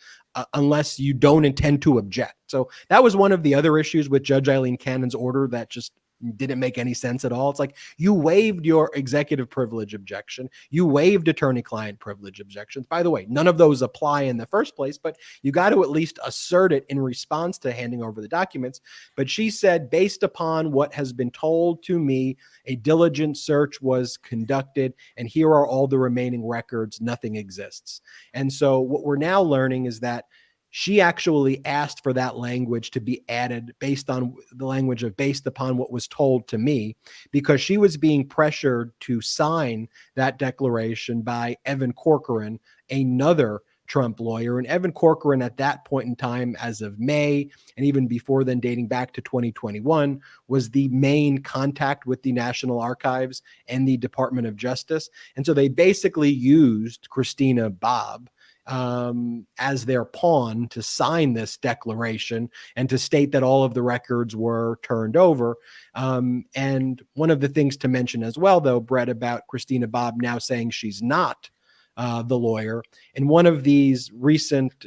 unless you don't intend to object. So that was one of the other issues with Judge Eileen Cannon's order that just didn't make any sense at all. It's like you waived your executive privilege objection. You waived attorney-client privilege objections. By the way, none of those apply in the first place, but you got to at least assert it in response to handing over the documents. But she said, based upon what has been told to me, a diligent search was conducted, and here are all the remaining records. Nothing exists. And so what we're now learning is that she actually asked for that language to be added based on the language of based upon what was told to me, because she was being pressured to sign that declaration by Evan Corcoran, another Trump lawyer. And Evan Corcoran at that point in time, as of May, and even before then, dating back to 2021, was the main contact with the National Archives and the Department of Justice. And so they basically used Christina Bobb as their pawn to sign this declaration and to state that all of the records were turned over. And one of the things to mention as well, though, Brett, about Christina Bobb now saying she's not the lawyer, in one of these recent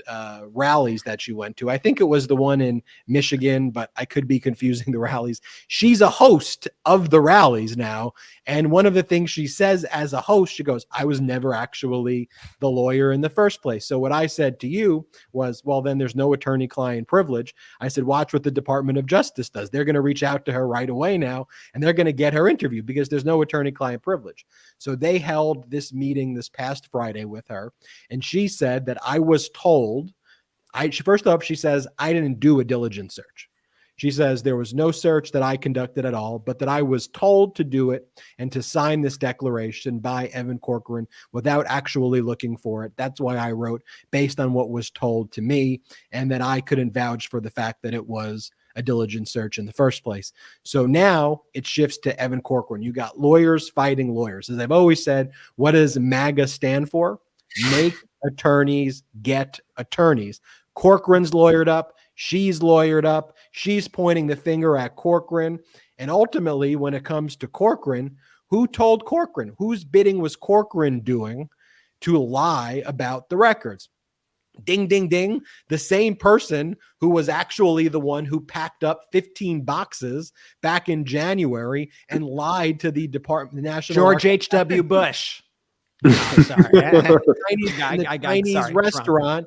rallies that she went to, I think it was the one in Michigan, but I could be confusing the rallies. She's a host of the rallies now. And one of the things she says as a host, she goes, I was never actually the lawyer in the first place. So what I said to you was, well, then there's no attorney-client privilege. I said, watch what the Department of Justice does. They're going to reach out to her right away now, and they're going to get her interviewed because there's no attorney-client privilege. So they held this meeting this past Friday with her, and she said that I was told, first off, she says, I didn't do a diligent search. She says there was no search that I conducted at all, but that I was told to do it and to sign this declaration by Evan Corcoran without actually looking for it. That's why I wrote based on what was told to me, and that I couldn't vouch for the fact that it was a diligent search in the first place. So now it shifts to Evan Corcoran. You got lawyers fighting lawyers. As I've always said, what does MAGA stand for? Make attorneys get attorneys. Corcoran's lawyered up. She's lawyered up. She's pointing the finger at Corcoran. And ultimately, when it comes to Corcoran, who told Corcoran? Whose bidding was Corcoran doing to lie about the records? Ding, ding, ding. The same person who was actually the one who packed up 15 boxes back in January and lied to the Department, the National George H.W. Bush. Sorry. Chinese restaurant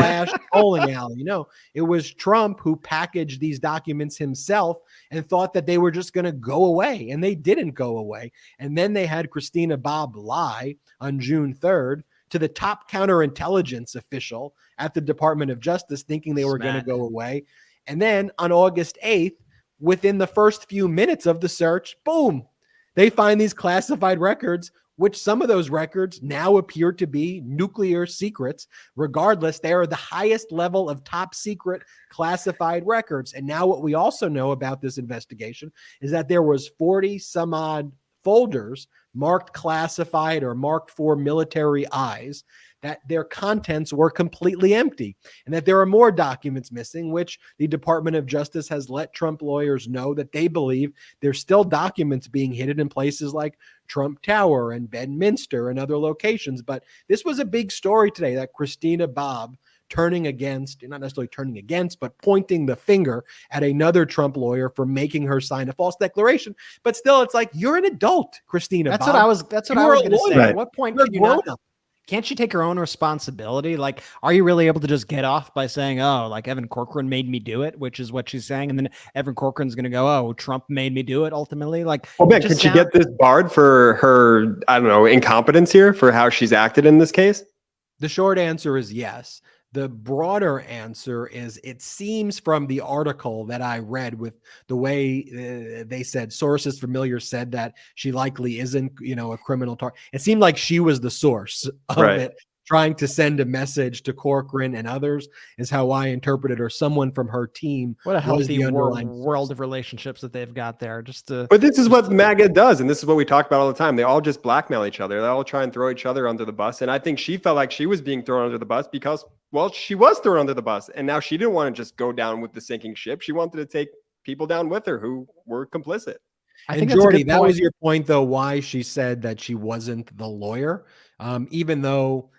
/ bowling alley. You know, it was Trump who packaged these documents himself and thought that they were just going to go away, and they didn't go away. And then they had Christina Bobb lie on June 3rd to the top counterintelligence official at the Department of Justice, thinking they were going to go away. And then on August 8th, within the first few minutes of the search, boom, they find these classified records, which some of those records now appear to be nuclear secrets. Regardless, they are the highest level of top secret classified records. And now what we also know about this investigation is that there was 40 some odd folders marked classified or marked for military eyes, that their contents were completely empty, and that there are more documents missing, which the Department of Justice has let Trump lawyers know that they believe there's still documents being hidden in places like Trump Tower and Bedminster and other locations. But this was a big story today, that Christina Bobb turning against, not necessarily turning against, but pointing the finger at another Trump lawyer for making her sign a false declaration. But still, it's like, you're an adult, Christina Bobb. That's what I was going to say. Right. At what point can you not? Can't she take her own responsibility? Like, are you really able to just get off by saying, oh, like Evan Corcoran made me do it, which is what she's saying. And then Evan Corcoran's going to go, oh, Trump made me do it ultimately. Like, well, man, can she get this barred for her, I don't know, incompetence here for how she's acted in this case? The short answer is yes. The broader answer is, it seems from the article that I read, with the way they said sources familiar said that she likely isn't, a criminal target. It seemed like she was the source of it, trying to send a message to Corcoran and others, is how I interpreted, or someone from her team. What a was healthy the underlying world of relationships that they've got there. But this is what MAGA does, and this is what we talk about all the time. They all just blackmail each other. They all try and throw each other under the bus. And I think she felt like she was being thrown under the bus because, well, she was thrown under the bus. And now she didn't want to just go down with the sinking ship. She wanted to take people down with her who were complicit. I And think Jordy, that was your point, though, why she said that she wasn't the lawyer, even though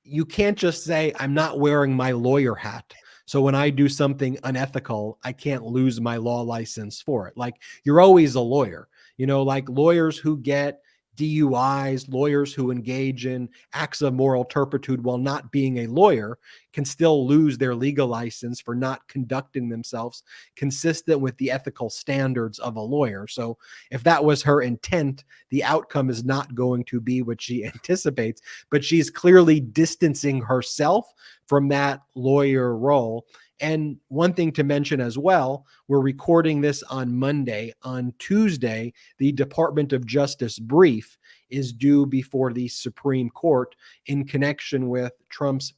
you can't just say, I'm not wearing my lawyer hat. So when I do something unethical, I can't lose my law license for it. Like, you're always a lawyer, like lawyers who get DUIs, lawyers who engage in acts of moral turpitude while not being a lawyer can still lose their legal license for not conducting themselves consistent with the ethical standards of a lawyer. So if that was her intent, the outcome is not going to be what she anticipates, but she's clearly distancing herself from that lawyer role. And one thing to mention as well, we're recording this on Monday. On Tuesday, the Department of Justice brief is due before the Supreme Court in connection with Trump's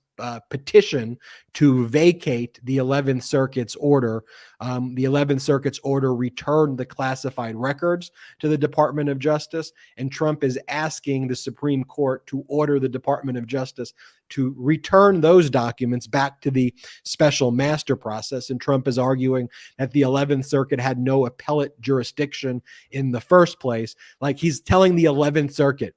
petition to vacate the 11th Circuit's order. The 11th Circuit's order returned the classified records to the Department of Justice, and Trump is asking the Supreme Court to order the Department of Justice to return those documents back to the special master process. And Trump is arguing that the 11th Circuit had no appellate jurisdiction in the first place. Like, he's telling the 11th Circuit,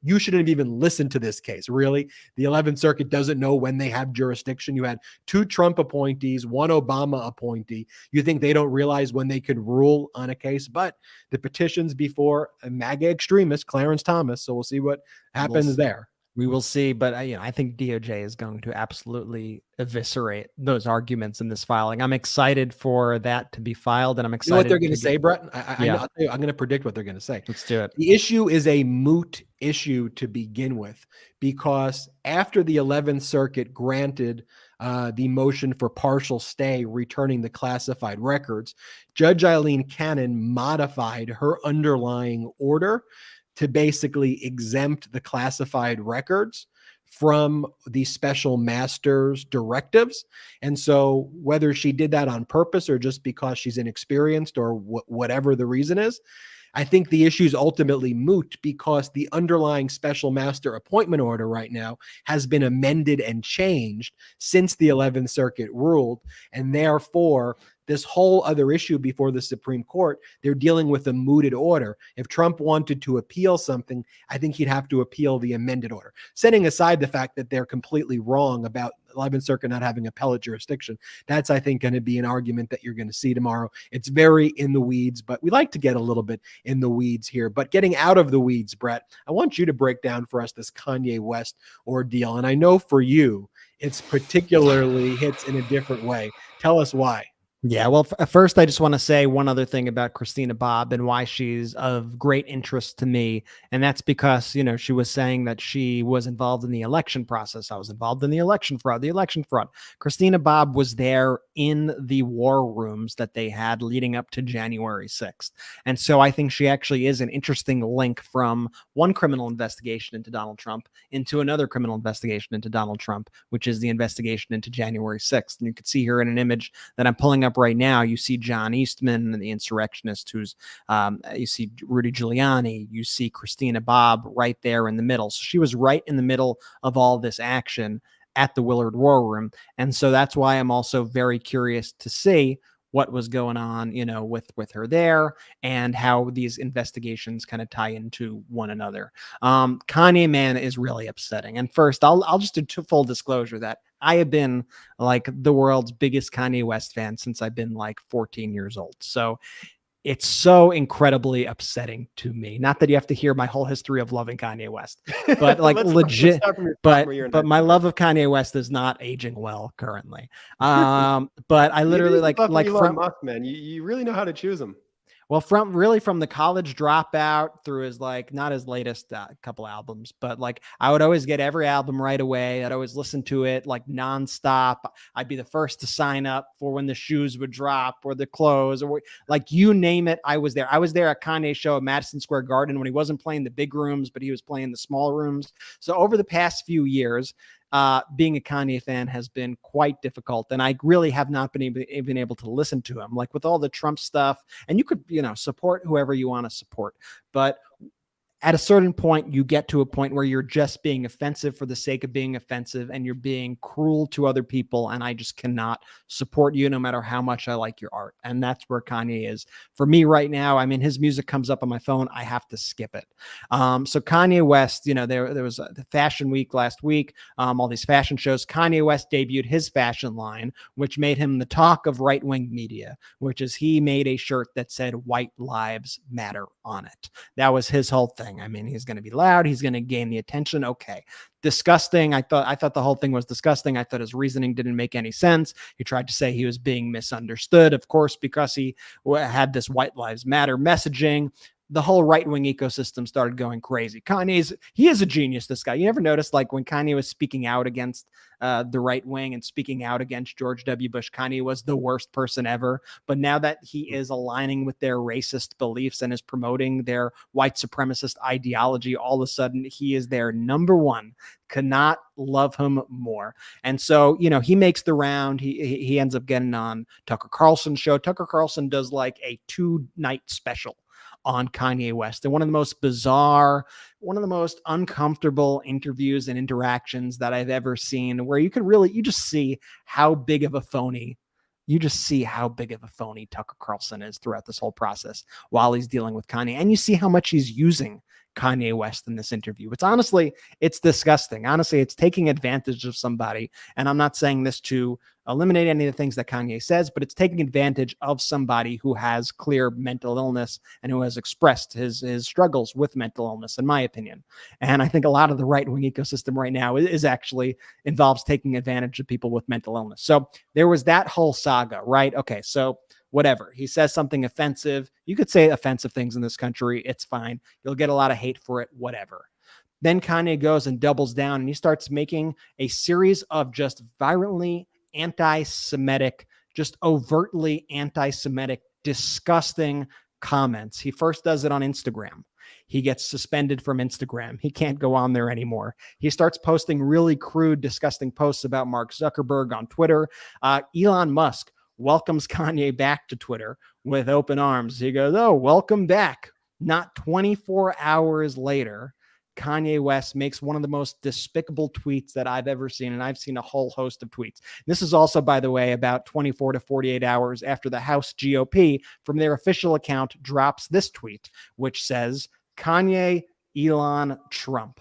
you shouldn't have even listened to this case. Really? The 11th Circuit doesn't know when they have jurisdiction. You had 2 Trump appointees, 1 Obama appointee. You think they don't realize when they could rule on a case? But the petition's before a MAGA extremist, Clarence Thomas. So we'll see what happens there. We will see, but I think DOJ is going to absolutely eviscerate those arguments in this filing. I'm excited for that to be filed, and I'm excited. You know what they're going to say, Brett? I'm going to predict what they're going to say. Let's do it. The issue is a moot issue to begin with, because after the 11th Circuit granted the motion for partial stay returning the classified records, Judge Eileen Cannon modified her underlying order to basically exempt the classified records from the special master's directives. And so whether she did that on purpose or just because she's inexperienced or whatever the reason is, I think the issue is ultimately moot, because the underlying special master appointment order right now has been amended and changed since the 11th Circuit ruled. And therefore, this whole other issue before the Supreme Court, they're dealing with a mooted order. If Trump wanted to appeal something, I think he'd have to appeal the amended order. Setting aside the fact that they're completely wrong about 11th Circuit not having appellate jurisdiction, that's, I think, going to be an argument that you're going to see tomorrow. It's very in the weeds, but we like to get a little bit in the weeds here. But getting out of the weeds, Brett, I want you to break down for us this Kanye West ordeal. And I know for you, it's particularly hits in a different way. Tell us why. Yeah, well, first, I just want to say one other thing about Christina Bobb and why she's of great interest to me. And that's because, she was saying that she was involved in the election process. I was involved in the election fraud. Christina Bobb was there in the war rooms that they had leading up to January 6th. And so I think she actually is an interesting link from one criminal investigation into Donald Trump into another criminal investigation into Donald Trump, which is the investigation into January 6th. And you can see here in an image that I'm pulling up right now, you see John Eastman, the insurrectionist, who's you see Rudy Giuliani, you see Christina Bobb right there in the middle. So she was right in the middle of all this action at the Willard War Room. And so that's why I'm also very curious to see what was going on, with her there, and how these investigations kind of tie into one another. Kanye, man, is really upsetting. And first, I'll just do full disclosure that I have been like the world's biggest Kanye West fan since I've been like 14 years old. So it's so incredibly upsetting to me. Not that you have to hear my whole history of loving Kanye West, but like legit. But my love of Kanye West is not aging well currently. But I literally like Elon from Musk, man. You really know how to choose them. Well, from the college dropout through his not his latest couple albums, but like I would always get every album right away. I'd always listen to it like nonstop. I'd be the first to sign up for when the shoes would drop or the clothes or like you name it. I was there. I was there at Kanye's show at Madison Square Garden when he wasn't playing the big rooms, but he was playing the small rooms. So over the past few years, being a Kanye fan has been quite difficult. And I really have not been even able to listen to him, like with all the Trump stuff. And you could, support whoever you want to support. But at a certain point, you get to a point where you're just being offensive for the sake of being offensive and you're being cruel to other people. And I just cannot support you no matter how much I like your art. And that's where Kanye is for me right now. I mean, his music comes up on my phone. I have to skip it. So Kanye West, there was the Fashion Week last week, all these fashion shows. Kanye West debuted his fashion line, which made him the talk of right-wing media, which is he made a shirt that said "White Lives Matter" on it. That was his whole thing. I mean, he's going to be loud. He's going to gain the attention. Okay. Disgusting. I thought the whole thing was disgusting. I thought his reasoning didn't make any sense. He tried to say he was being misunderstood, of course, because he had this White Lives Matter messaging. The whole right-wing ecosystem started going crazy. He is a genius, this guy. You ever notice, like, when Kanye was speaking out against the right wing and speaking out against George W. Bush, Kanye was the worst person ever. But now that he is aligning with their racist beliefs and is promoting their white supremacist ideology, all of a sudden he is their number one. Cannot love him more. And so, he makes the round. He ends up getting on Tucker Carlson's show. Tucker Carlson does like a 2-night special on Kanye West. And one of the most bizarre, one of the most uncomfortable interviews and interactions that I've ever seen, where you just see how big of a phony Tucker Carlson is throughout this whole process while he's dealing with Kanye. And you see how much he's using Kanye West in this interview. It's disgusting. Honestly, it's taking advantage of somebody. And I'm not saying this to eliminate any of the things that Kanye says, but it's taking advantage of somebody who has clear mental illness and who has expressed his struggles with mental illness, in my opinion. And I think a lot of the right-wing ecosystem right now is actually involves taking advantage of people with mental illness. So there was that whole saga, right? Okay, so whatever. He says something offensive. You could say offensive things in this country. It's fine. You'll get a lot of hate for it, whatever. Then Kanye goes and doubles down and he starts making a series of just virulently anti-Semitic, just overtly anti-Semitic, disgusting comments. He first does it on Instagram. He gets suspended from Instagram. He can't go on there anymore. He starts posting really crude, disgusting posts about Mark Zuckerberg on Twitter. Elon Musk welcomes Kanye back to Twitter with open arms. He goes, "Oh, welcome back." Not 24 hours later, Kanye West makes one of the most despicable tweets that I've ever seen. And I've seen a whole host of tweets. This is also, by the way, about 24 to 48 hours after the House GOP from their official account drops this tweet, which says, "Kanye, Elon, Trump."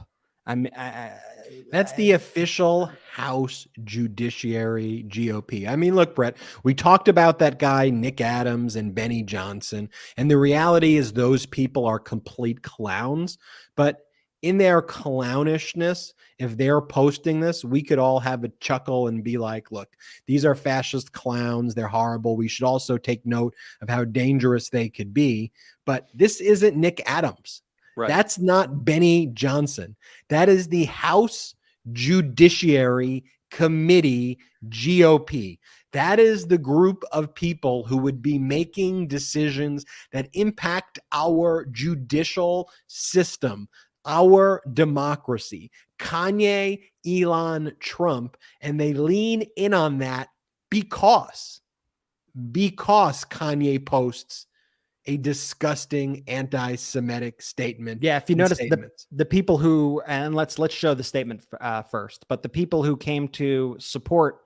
That's the official House Judiciary GOP. I mean, look, Brett, we talked about that guy, Nick Adams and Benny Johnson. And the reality is those people are complete clowns. But in their clownishness, if they're posting this, we could all have a chuckle and be like, look, these are fascist clowns. They're horrible. We should also take note of how dangerous they could be. But this isn't Nick Adams. Right. That's not Benny Johnson. That is the House Judiciary Committee GOP. That is the group of people who would be making decisions that impact our judicial system, our democracy. Kanye, Elon, Trump, and they lean in on that because Kanye posts a disgusting anti-Semitic statement. Yeah, if you notice the people who, and let's show the statement first, but the people who came to support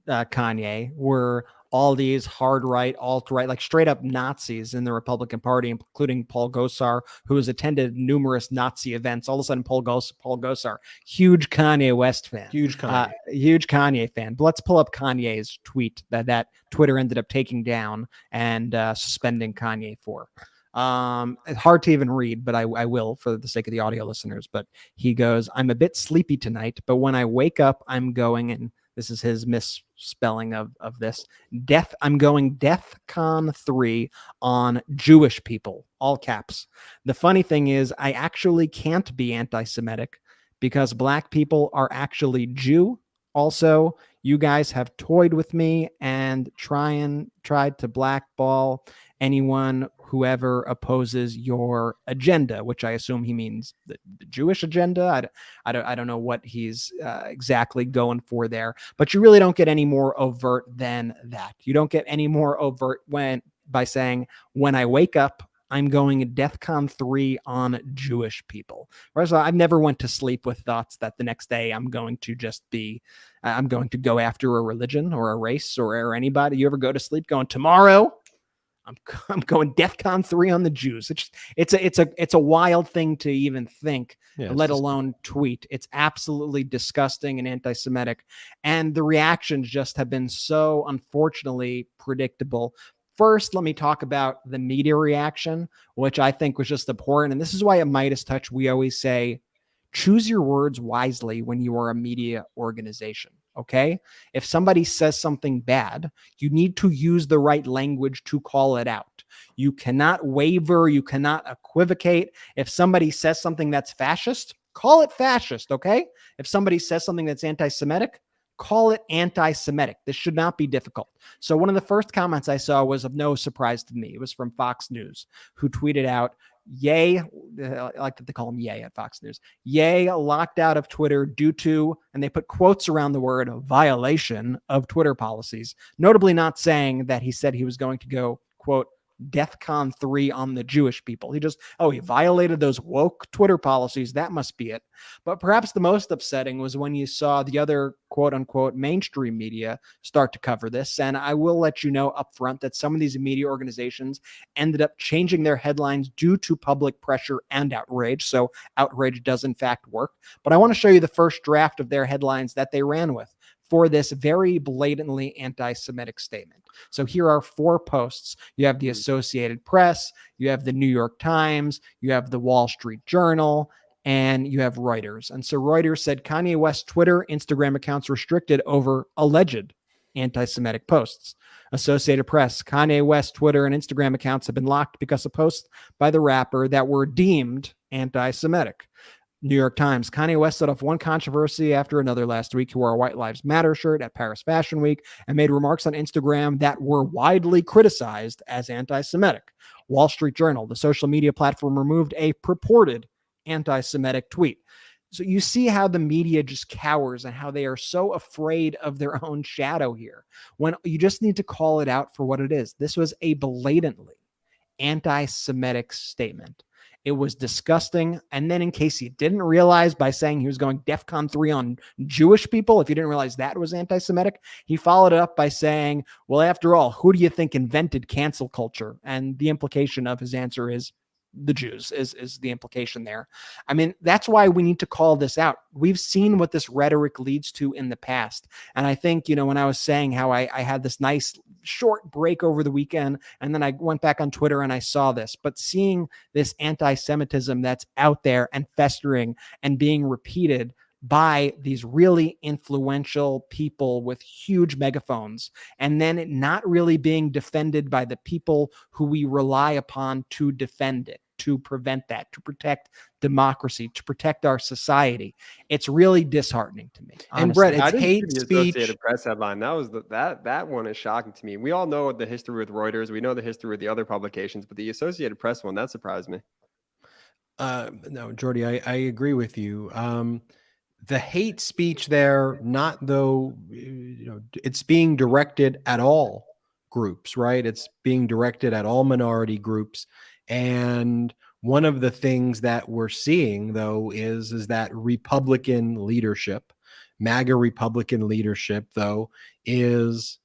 Kanye were all these hard right, alt-right, like straight up Nazis in the Republican Party, including Paul Gosar, who has attended numerous Nazi events. All of a sudden, Paul Gosar, huge Kanye West fan. Huge Kanye fan. But let's pull up Kanye's tweet that Twitter ended up taking down and suspending Kanye for. It's hard to even read, but I will for the sake of the audio listeners. But he goes, "I'm a bit sleepy tonight, but when I wake up, I'm going," and This is his misspelling of this. I'm going DEFCON 3 on Jewish people, all caps. The funny thing is, I actually can't be anti-Semitic because black people are actually Jew. Also, you guys have toyed with me and tried to blackball anyone whoever opposes your agenda, which I assume he means the Jewish agenda. I don't know what he's exactly going for there, but you really don't get any more overt than that. You don't get any more overt by saying, when I wake up, I'm going DEFCON 3 on Jewish people. Whereas I've never went to sleep with thoughts that the next day I'm going to go after a religion or a race or anybody. You ever go to sleep going, tomorrow I'm going DEFCON 3 on the Jews? It's a wild thing to even think, let alone tweet. It's absolutely disgusting and anti-Semitic. And the reactions just have been so unfortunately predictable. First, let me talk about the media reaction, which I think was just abhorrent. And this is why at Midas Touch, we always say, choose your words wisely when you are a media organization. Okay. If somebody says something bad, you need to use the right language to call it out. You cannot waver. You cannot equivocate. If somebody says something that's fascist, call it fascist. Okay. If somebody says something that's anti-Semitic, call it anti-Semitic. This should not be difficult. So one of the first comments I saw was of no surprise to me. It was from Fox News, who tweeted out, Ye, I like that they call him Ye at Fox News, Ye locked out of Twitter due to, and they put quotes around the word, violation of Twitter policies, notably not saying that he said he was going to go, quote, DEFCON 3 on the Jewish people. He violated those woke Twitter policies. That must be it. But perhaps the most upsetting was when you saw the other quote unquote mainstream media start to cover this. And I will let you know up front that some of these media organizations ended up changing their headlines due to public pressure and outrage. So outrage does in fact work. But I want to show you the first draft of their headlines that they ran with for this very blatantly anti-Semitic statement. So here are 4 posts. You have the Associated Press, you have the New York Times, you have the Wall Street Journal, and you have Reuters. And so Reuters said Kanye West Twitter, Instagram accounts restricted over alleged anti-Semitic posts. Associated Press, Kanye West Twitter and Instagram accounts have been locked because of posts by the rapper that were deemed anti-Semitic. New York Times, Kanye West set off one controversy after another last week. He wore a White Lives Matter shirt at Paris Fashion Week and made remarks on Instagram that were widely criticized as anti-Semitic. Wall Street Journal, the social media platform, removed a purported anti-Semitic tweet. So you see how the media just cowers and how they are so afraid of their own shadow here, when you just need to call it out for what it is. This was a blatantly anti-Semitic statement. It was disgusting. And then in case you didn't realize, by saying he was going DEFCON 3 on Jewish people, if you didn't realize that was anti-Semitic, he followed it up by saying, well, after all, who do you think invented cancel culture? And the implication of his answer is the Jews, is the implication there. I mean, that's why we need to call this out. We've seen what this rhetoric leads to in the past. And I think, when I was saying how I had this nice short break over the weekend, and then I went back on Twitter and I saw this, but seeing this anti-Semitism that's out there and festering and being repeated by these really influential people with huge megaphones, and then it not really being defended by the people who we rely upon to defend it, to prevent that, to protect democracy, to protect our society. It's really disheartening to me. Honestly. And Brett, I it's didn't hate see the speech. Associated Press headline. That was that one is shocking to me. We all know the history with Reuters. We know the history with the other publications, but the Associated Press one, that surprised me. No, Jordy, I agree with you. The hate speech there, not though, it's being directed at all groups, right? It's being directed at all minority groups. And one of the things that we're seeing, though, is that Republican leadership, MAGA Republican leadership, though, is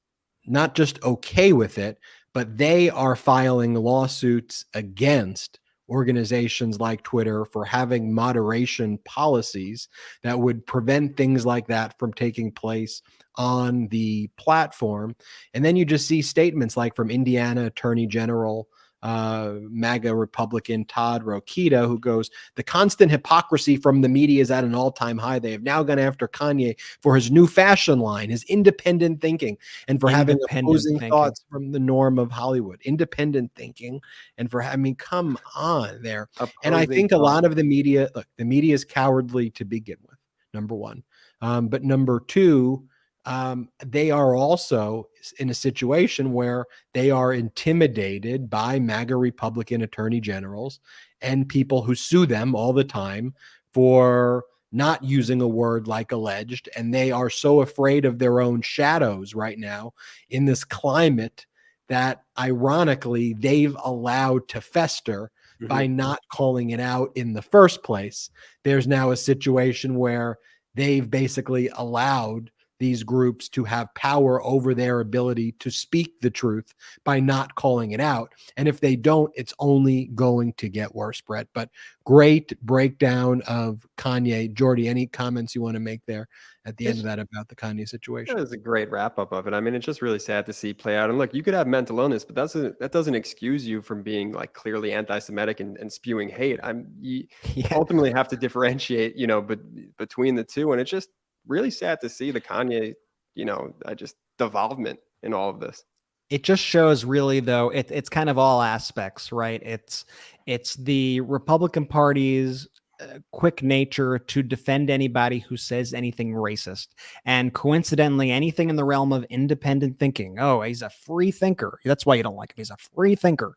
not just okay with it, but they are filing lawsuits against organizations like Twitter for having moderation policies that would prevent things like that from taking place on the platform. And then you just see statements like from Indiana Attorney General MAGA Republican Todd Rokita, who goes, the constant hypocrisy from the media is at an all-time high. They have now gone after Kanye for his new fashion line, his independent thinking, and for having opposing thoughts from the norm of Hollywood. Independent thinking, and for, I mean, come on there. And I think a lot of the media, look, the media is cowardly to begin with, number one. But number two, they are also in a situation where they are intimidated by MAGA Republican attorney generals and people who sue them all the time for not using a word like alleged. And they are so afraid of their own shadows right now in this climate that ironically they've allowed to fester by not calling it out in the first place. There's now a situation where they've basically allowed these groups to have power over their ability to speak the truth by not calling it out. And if they don't, it's only going to get worse, Brett. But great breakdown of Kanye. Jordy, any comments you want to make there at the end of that about the Kanye situation? That was a great wrap up of it. I mean, it's just really sad to see play out. And look, you could have mental illness, but that doesn't excuse you from being like clearly anti-Semitic and spewing hate. You ultimately have to differentiate, but between the two. And it's just really sad to see the Kanye, just devolvement in all of this. It just shows really, though, it's kind of all aspects, right? It's the Republican Party's quick nature to defend anybody who says anything racist. And coincidentally, anything in the realm of independent thinking. Oh, he's a free thinker. That's why you don't like him. He's a free thinker.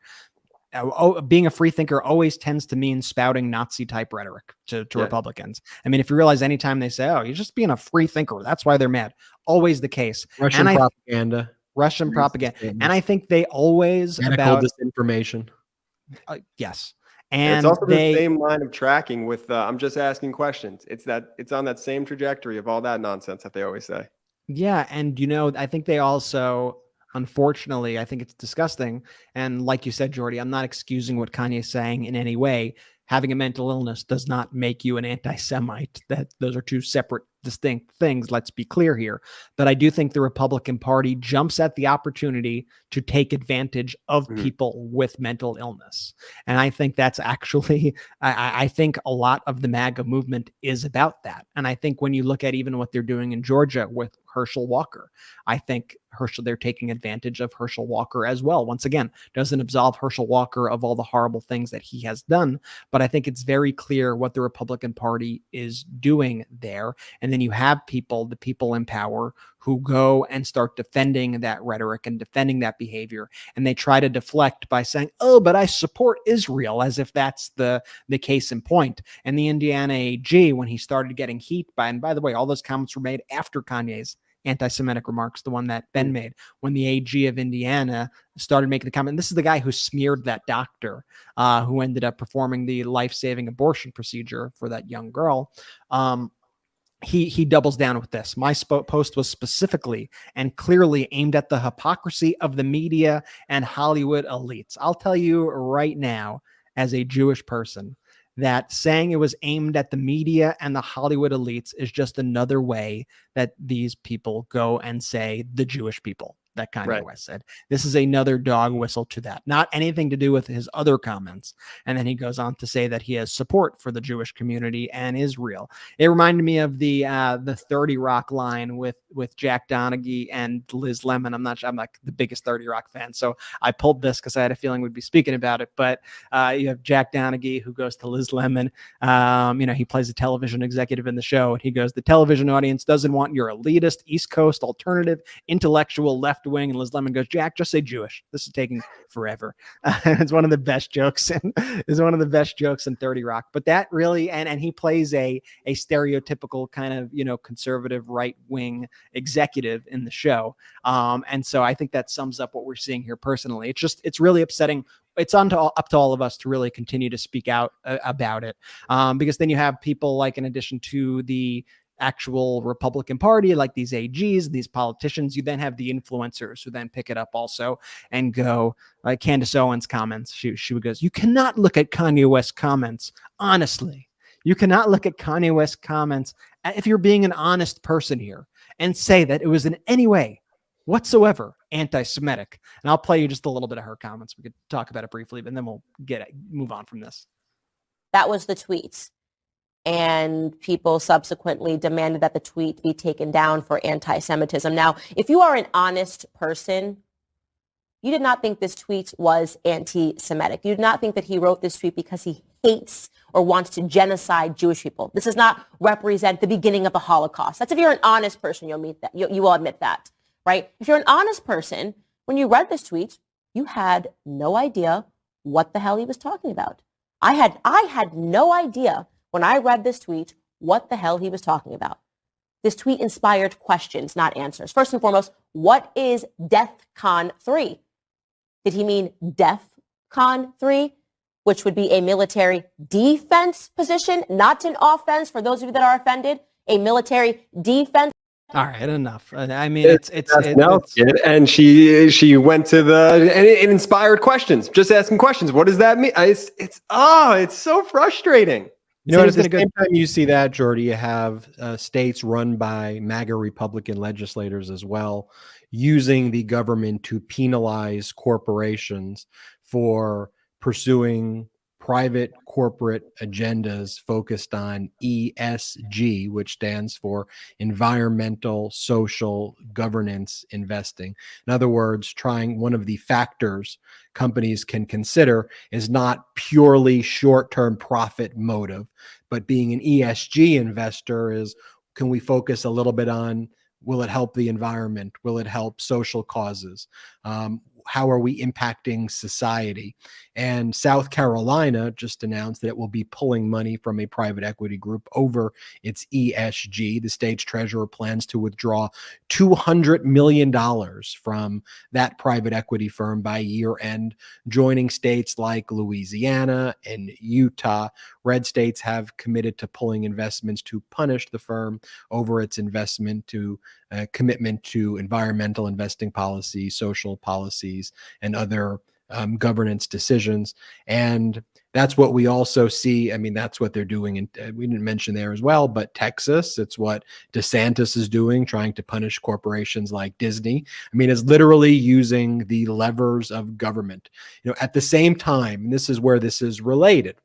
Being a free thinker always tends to mean spouting Nazi type rhetoric to Republicans. I mean, if you realize anytime they say, oh, you're just being a free thinker, that's why they're mad. Always the case. Russian propaganda. And I think they always about disinformation. Yes. And it's also the same line of tracking with I'm just asking questions. It's on that same trajectory of all that nonsense that they always say. Yeah. And, I think they also, unfortunately, I think it's disgusting. And like you said, Jordy, I'm not excusing what Kanye's saying in any way. Having a mental illness does not make you an anti-Semite. Those are two separate, distinct things. Let's be clear here. But I do think the Republican Party jumps at the opportunity to take advantage of people with mental illness. And I think that's actually, I think a lot of the MAGA movement is about that. And I think when you look at even what they're doing in Georgia with Herschel Walker, I think they're taking advantage of Herschel Walker as well. Once again, doesn't absolve Herschel Walker of all the horrible things that he has done, but I think it's very clear what the Republican Party is doing there. And then you have the people in power who go and start defending that rhetoric and defending that behavior. And they try to deflect by saying, oh, but I support Israel, as if that's the case in point. And the Indiana AG, when he started getting heat and by the way, all those comments were made after Kanye's anti-Semitic remarks, the one that Ben made, when the AG of Indiana started making the comment. And this is the guy who smeared that doctor who ended up performing the life-saving abortion procedure for that young girl. He doubles down with this. My post was specifically and clearly aimed at the hypocrisy of the media and Hollywood elites. I'll tell you right now, as a Jewish person, that saying it was aimed at the media and the Hollywood elites is just another way that these people go and say the Jewish people, that Kanye West said. This is another dog whistle to that. Not anything to do with his other comments. And then he goes on to say that he has support for the Jewish community and Israel. It reminded me of the 30 Rock line with Jack Donaghy and Liz Lemon. I'm not the biggest 30 Rock fan, so I pulled this because I had a feeling we'd be speaking about it. But you have Jack Donaghy who goes to Liz Lemon. He plays a television executive in the show, and he goes, the television audience doesn't want your elitist, East Coast, alternative, intellectual, left wing. And Liz Lemon goes, Jack, just say Jewish. This is taking forever. It's one of the best jokes in 30 Rock. But that really, and he plays a stereotypical kind of, conservative right wing executive in the show. And so I think that sums up what we're seeing here personally. It's really upsetting. It's up to all of us to really continue to speak out about it. Because then you have people like, in addition to the actual Republican Party, like these AGs, these politicians, you then have the influencers who then pick it up also and go, like Candace Owens comments, she goes, you cannot look at Kanye West comments honestly. You cannot look at Kanye West comments if you're being an honest person here and say that it was in any way whatsoever anti-Semitic. And I'll play you just a little bit of her comments. We could talk about it briefly, but then we'll move on from this. That was the tweet. And people subsequently demanded that the tweet be taken down for anti-Semitism. Now, if you are an honest person, you did not think this tweet was anti-Semitic. You did not think that he wrote this tweet because he hates or wants to genocide Jewish people. This does not represent the beginning of the Holocaust. That's if you're an honest person, you'll meet that. You will admit that, right? If you're an honest person, when you read this tweet, you had no idea what the hell he was talking about. I had no idea when I read this tweet what the hell he was talking about. This tweet inspired questions, not answers. First and foremost, what is DEFCON 3? Did he mean DEFCON 3, which would be a military defense position, not an offense? For those of you that are offended, a military defense. All right, enough. I mean, it's and she went to and it inspired questions, just asking questions. What does that mean? It's so frustrating. You know, at the same time you see that, Jordy, you have states run by MAGA Republican legislators as well, using the government to penalize corporations for pursuing private corporate agendas focused on ESG, which stands for environmental, social, governance investing. In other words, one of the factors companies can consider is not purely short-term profit motive, but being an ESG investor is, can we focus a little bit on, will it help the environment? Will it help social causes? How are we impacting society? And South Carolina just announced that it will be pulling money from a private equity group over its ESG. The state's treasurer plans to withdraw $200 million from that private equity firm by year end, joining states like Louisiana and Utah. Red states have committed to pulling investments to punish the firm over its commitment to environmental investing policies, social policies, and other governance decisions. And that's what we also see. I mean, that's what they're doing. And we didn't mention there as well, but Texas, it's what DeSantis is doing, trying to punish corporations like Disney. I mean, it's literally using the levers of government. You know, at the same time, and this is where this is related.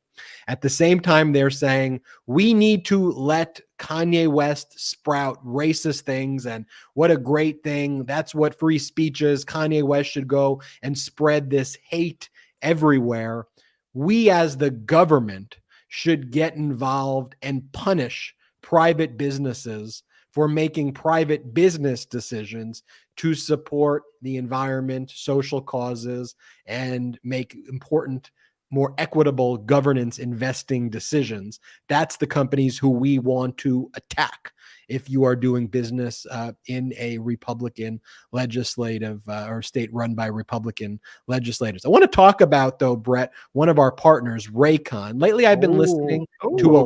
At the same time, they're saying we need to let Kanye West sprout racist things, and what a great thing. That's what free speech is. Kanye West should go and spread this hate everywhere. We as the government should get involved and punish private businesses for making private business decisions to support the environment, social causes, and make important, more equitable governance investing decisions. That's the companies who we want to attack if you are doing business in a Republican legislative or state run by Republican legislators. I want to talk about, though, Brett, one of our partners, Raycon. Lately, I've been listening to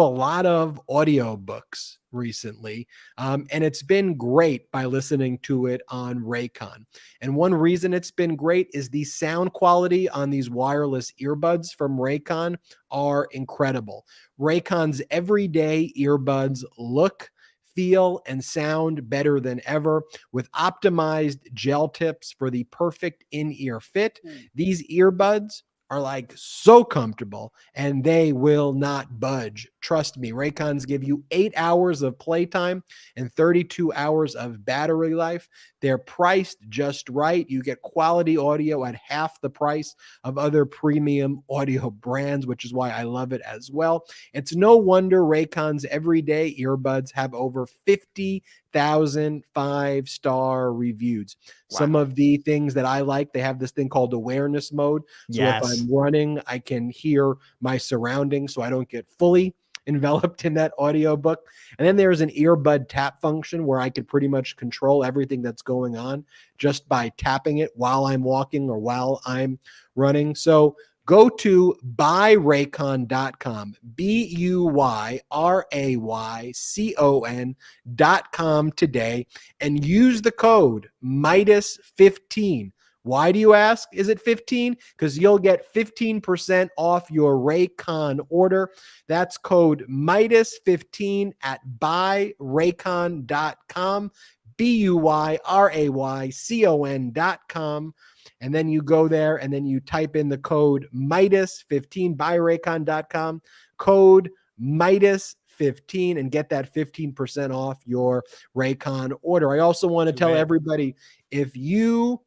a lot of audiobooks recently, and it's been great by listening to it on Raycon. And one reason it's been great is the sound quality on these wireless earbuds from Raycon are incredible. Raycon's everyday earbuds look, feel, and sound better than ever with optimized gel tips for the perfect in-ear fit. These earbuds are like so comfortable and they will not budge. Trust me, Raycons give you 8 hours of playtime and 32 hours of battery life. They're priced just right. You get quality audio at half the price of other premium audio brands, which is why I love it as well. It's no wonder Raycon's everyday earbuds have over 50,000 5-star reviews. Wow. Some of the things that I like, they have this thing called awareness mode. So if I'm running, I can hear my surroundings so I don't get fully enveloped in that audiobook. And then there's an earbud tap function where I could pretty much control everything that's going on just by tapping it while I'm walking or while I'm running. So go to buyraycon.com, BUYRAYCON.com today and use the code MIDAS15 Why do you ask? Is it 15? Because you'll get 15% off your Raycon order. That's code Midas15 at buyraycon.com, BUYRAYCON.com. And then you go there and then you type in the code Midas15, buyraycon.com, code Midas15, and get that 15% off your Raycon order. I also want to tell everybody, if you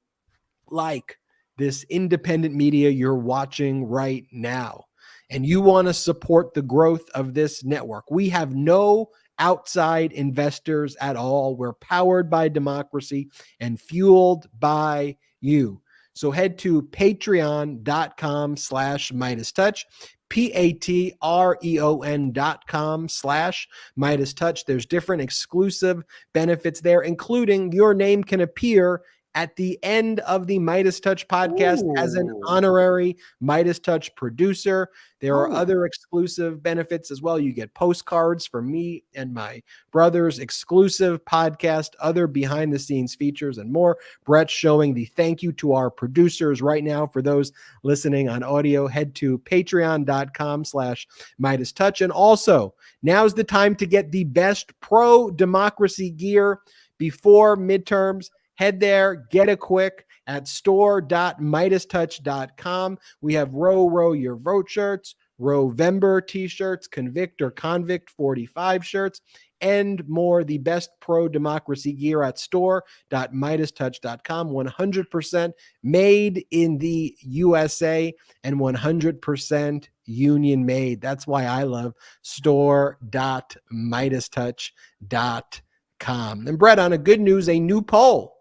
like this independent media you're watching right now and you want to support the growth of this network, we have no outside investors at all. We're powered by democracy and fueled by you. So head to patreon.com/MidasTouch, patreon.com/MidasTouch. There's different exclusive benefits there, including your name can appear at the end of the Midas Touch podcast as an honorary Midas Touch producer. There are other exclusive benefits as well. You get postcards from me and my brothers, exclusive podcast, other behind the scenes features, and more. Brett's showing the thank you to our producers right now. For those listening on audio, head to patreon.com/Midas Touch. And also, now's the time to get the best pro-democracy gear before midterms. Head there, get it quick at store.midastouch.com. We have Row Your Vote shirts, Rowvember t-shirts, Convict or Convict 45 shirts, and more. The best pro-democracy gear at store.midastouch.com. 100% made in the USA and 100% union made. That's why I love store.midastouch.com. And Brett, on a good news, a new poll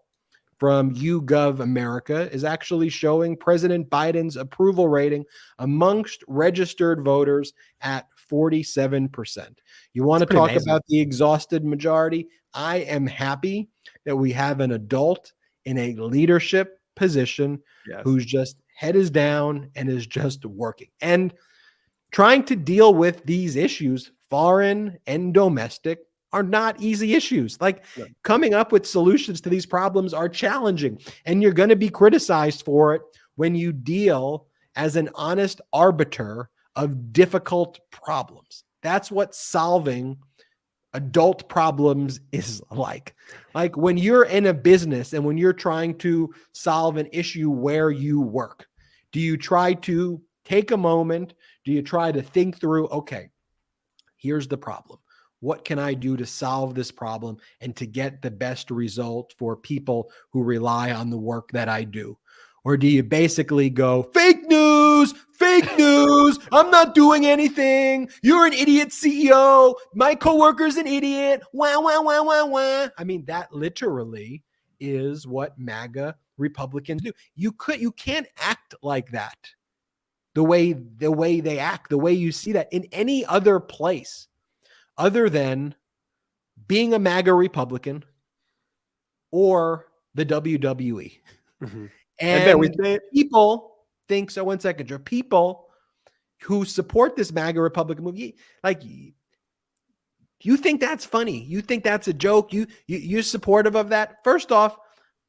from YouGov America is actually showing President Biden's approval rating amongst registered voters at 47%. You want to talk about the exhausted majority? I am happy that we have an adult in a leadership position whose just head is down and is just working and trying to deal with these issues, foreign and domestic, are not easy issues. Like coming up with solutions to these problems are challenging, and you're going to be criticized for it when you deal as an honest arbiter of difficult problems. That's what solving adult problems is like. Like when you're in a business and when you're trying to solve an issue where you work, do you try to take a moment? Do you try to think through, okay, here's the problem. What can I do to solve this problem and to get the best result for people who rely on the work that I do? Or do you basically go, fake news, I'm not doing anything. You're an idiot CEO. My coworker's an idiot. Wah, wah, wah, wah, wah. I mean, that literally is what MAGA Republicans do. You can't act like that. The way they act, the way you see that in any other place, other than being a MAGA Republican or the WWE. Mm-hmm. And people think, so one second, Joe, people who support this MAGA Republican movie, like, you think that's funny. You think that's a joke. You're supportive of that. First off,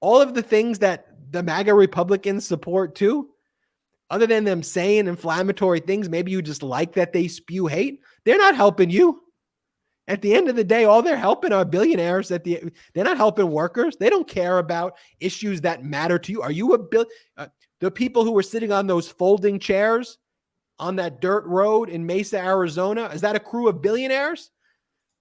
all of the things that the MAGA Republicans support too, other than them saying inflammatory things, maybe you just like that they spew hate. They're not helping you. At the end of the day, all they're helping are billionaires. They're not helping workers. They don't care about issues that matter to you. Are you the people who were sitting on those folding chairs on that dirt road in Mesa, Arizona? Is that a crew of billionaires?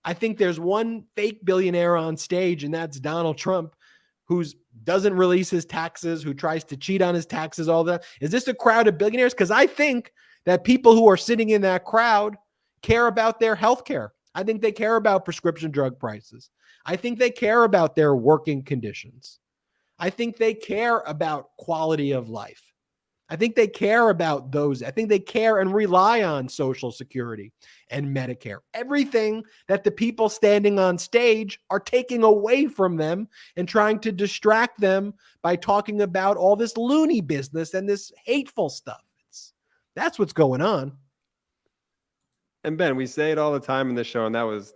I think there's one fake billionaire on stage, and that's Donald Trump, who doesn't release his taxes, who tries to cheat on his taxes, all that. Is this a crowd of billionaires? Because I think that people who are sitting in that crowd care about their health care. I think they care about prescription drug prices. I think they care about their working conditions. I think they care about quality of life. I think they care about those. I think they care and rely on Social Security and Medicare. Everything that the people standing on stage are taking away from them and trying to distract them by talking about all this loony business and this hateful stuff. That's what's going on. And Ben, we say it all the time in the show, and that was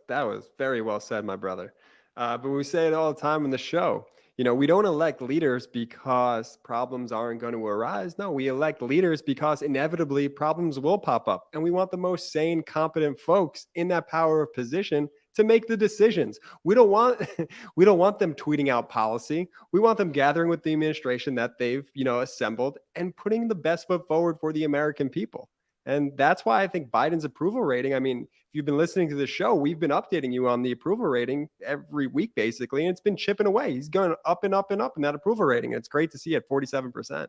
very well said, my brother. But we say it all the time in the show. we don't elect leaders because problems aren't going to arise. No, we elect leaders because inevitably problems will pop up. And we want the most sane, competent folks in that power of position to make the decisions. We don't want we don't want them tweeting out policy. We want them gathering with the administration that they've, assembled and putting the best foot forward for the American people. And that's why I think Biden's approval rating, I mean, if you've been listening to the show, we've been updating you on the approval rating every week, basically, and it's been chipping away. He's going up and up and up in that approval rating. It's great to see at 47%.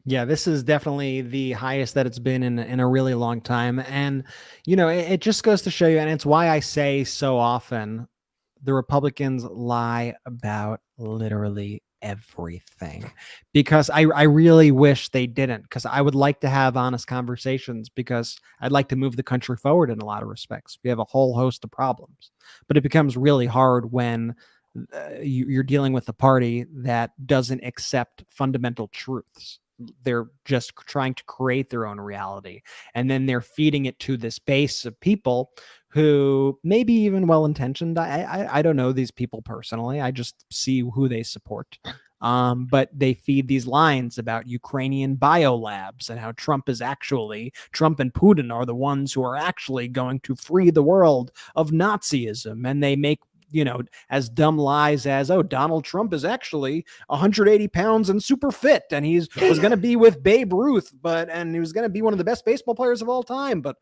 Yeah, this is definitely the highest that it's been in a really long time. And, it just goes to show you, and it's why I say so often, the Republicans lie about literally everything, because I really wish they didn't, because I would like to have honest conversations, because I'd like to move the country forward in a lot of respects. We have a whole host of problems, but it becomes really hard when you're dealing with a party that doesn't accept fundamental truths. They're just trying to create their own reality, and then they're feeding it to this base of people who may be even well-intentioned. I don't know these people personally. I just see who they support. But they feed these lines about Ukrainian biolabs and how Trump and Putin are the ones who are actually going to free the world of Nazism. And they make, as dumb lies as, oh, Donald Trump is actually 180 pounds and super fit, and he was going to be with Babe Ruth, and he was going to be one of the best baseball players of all time, but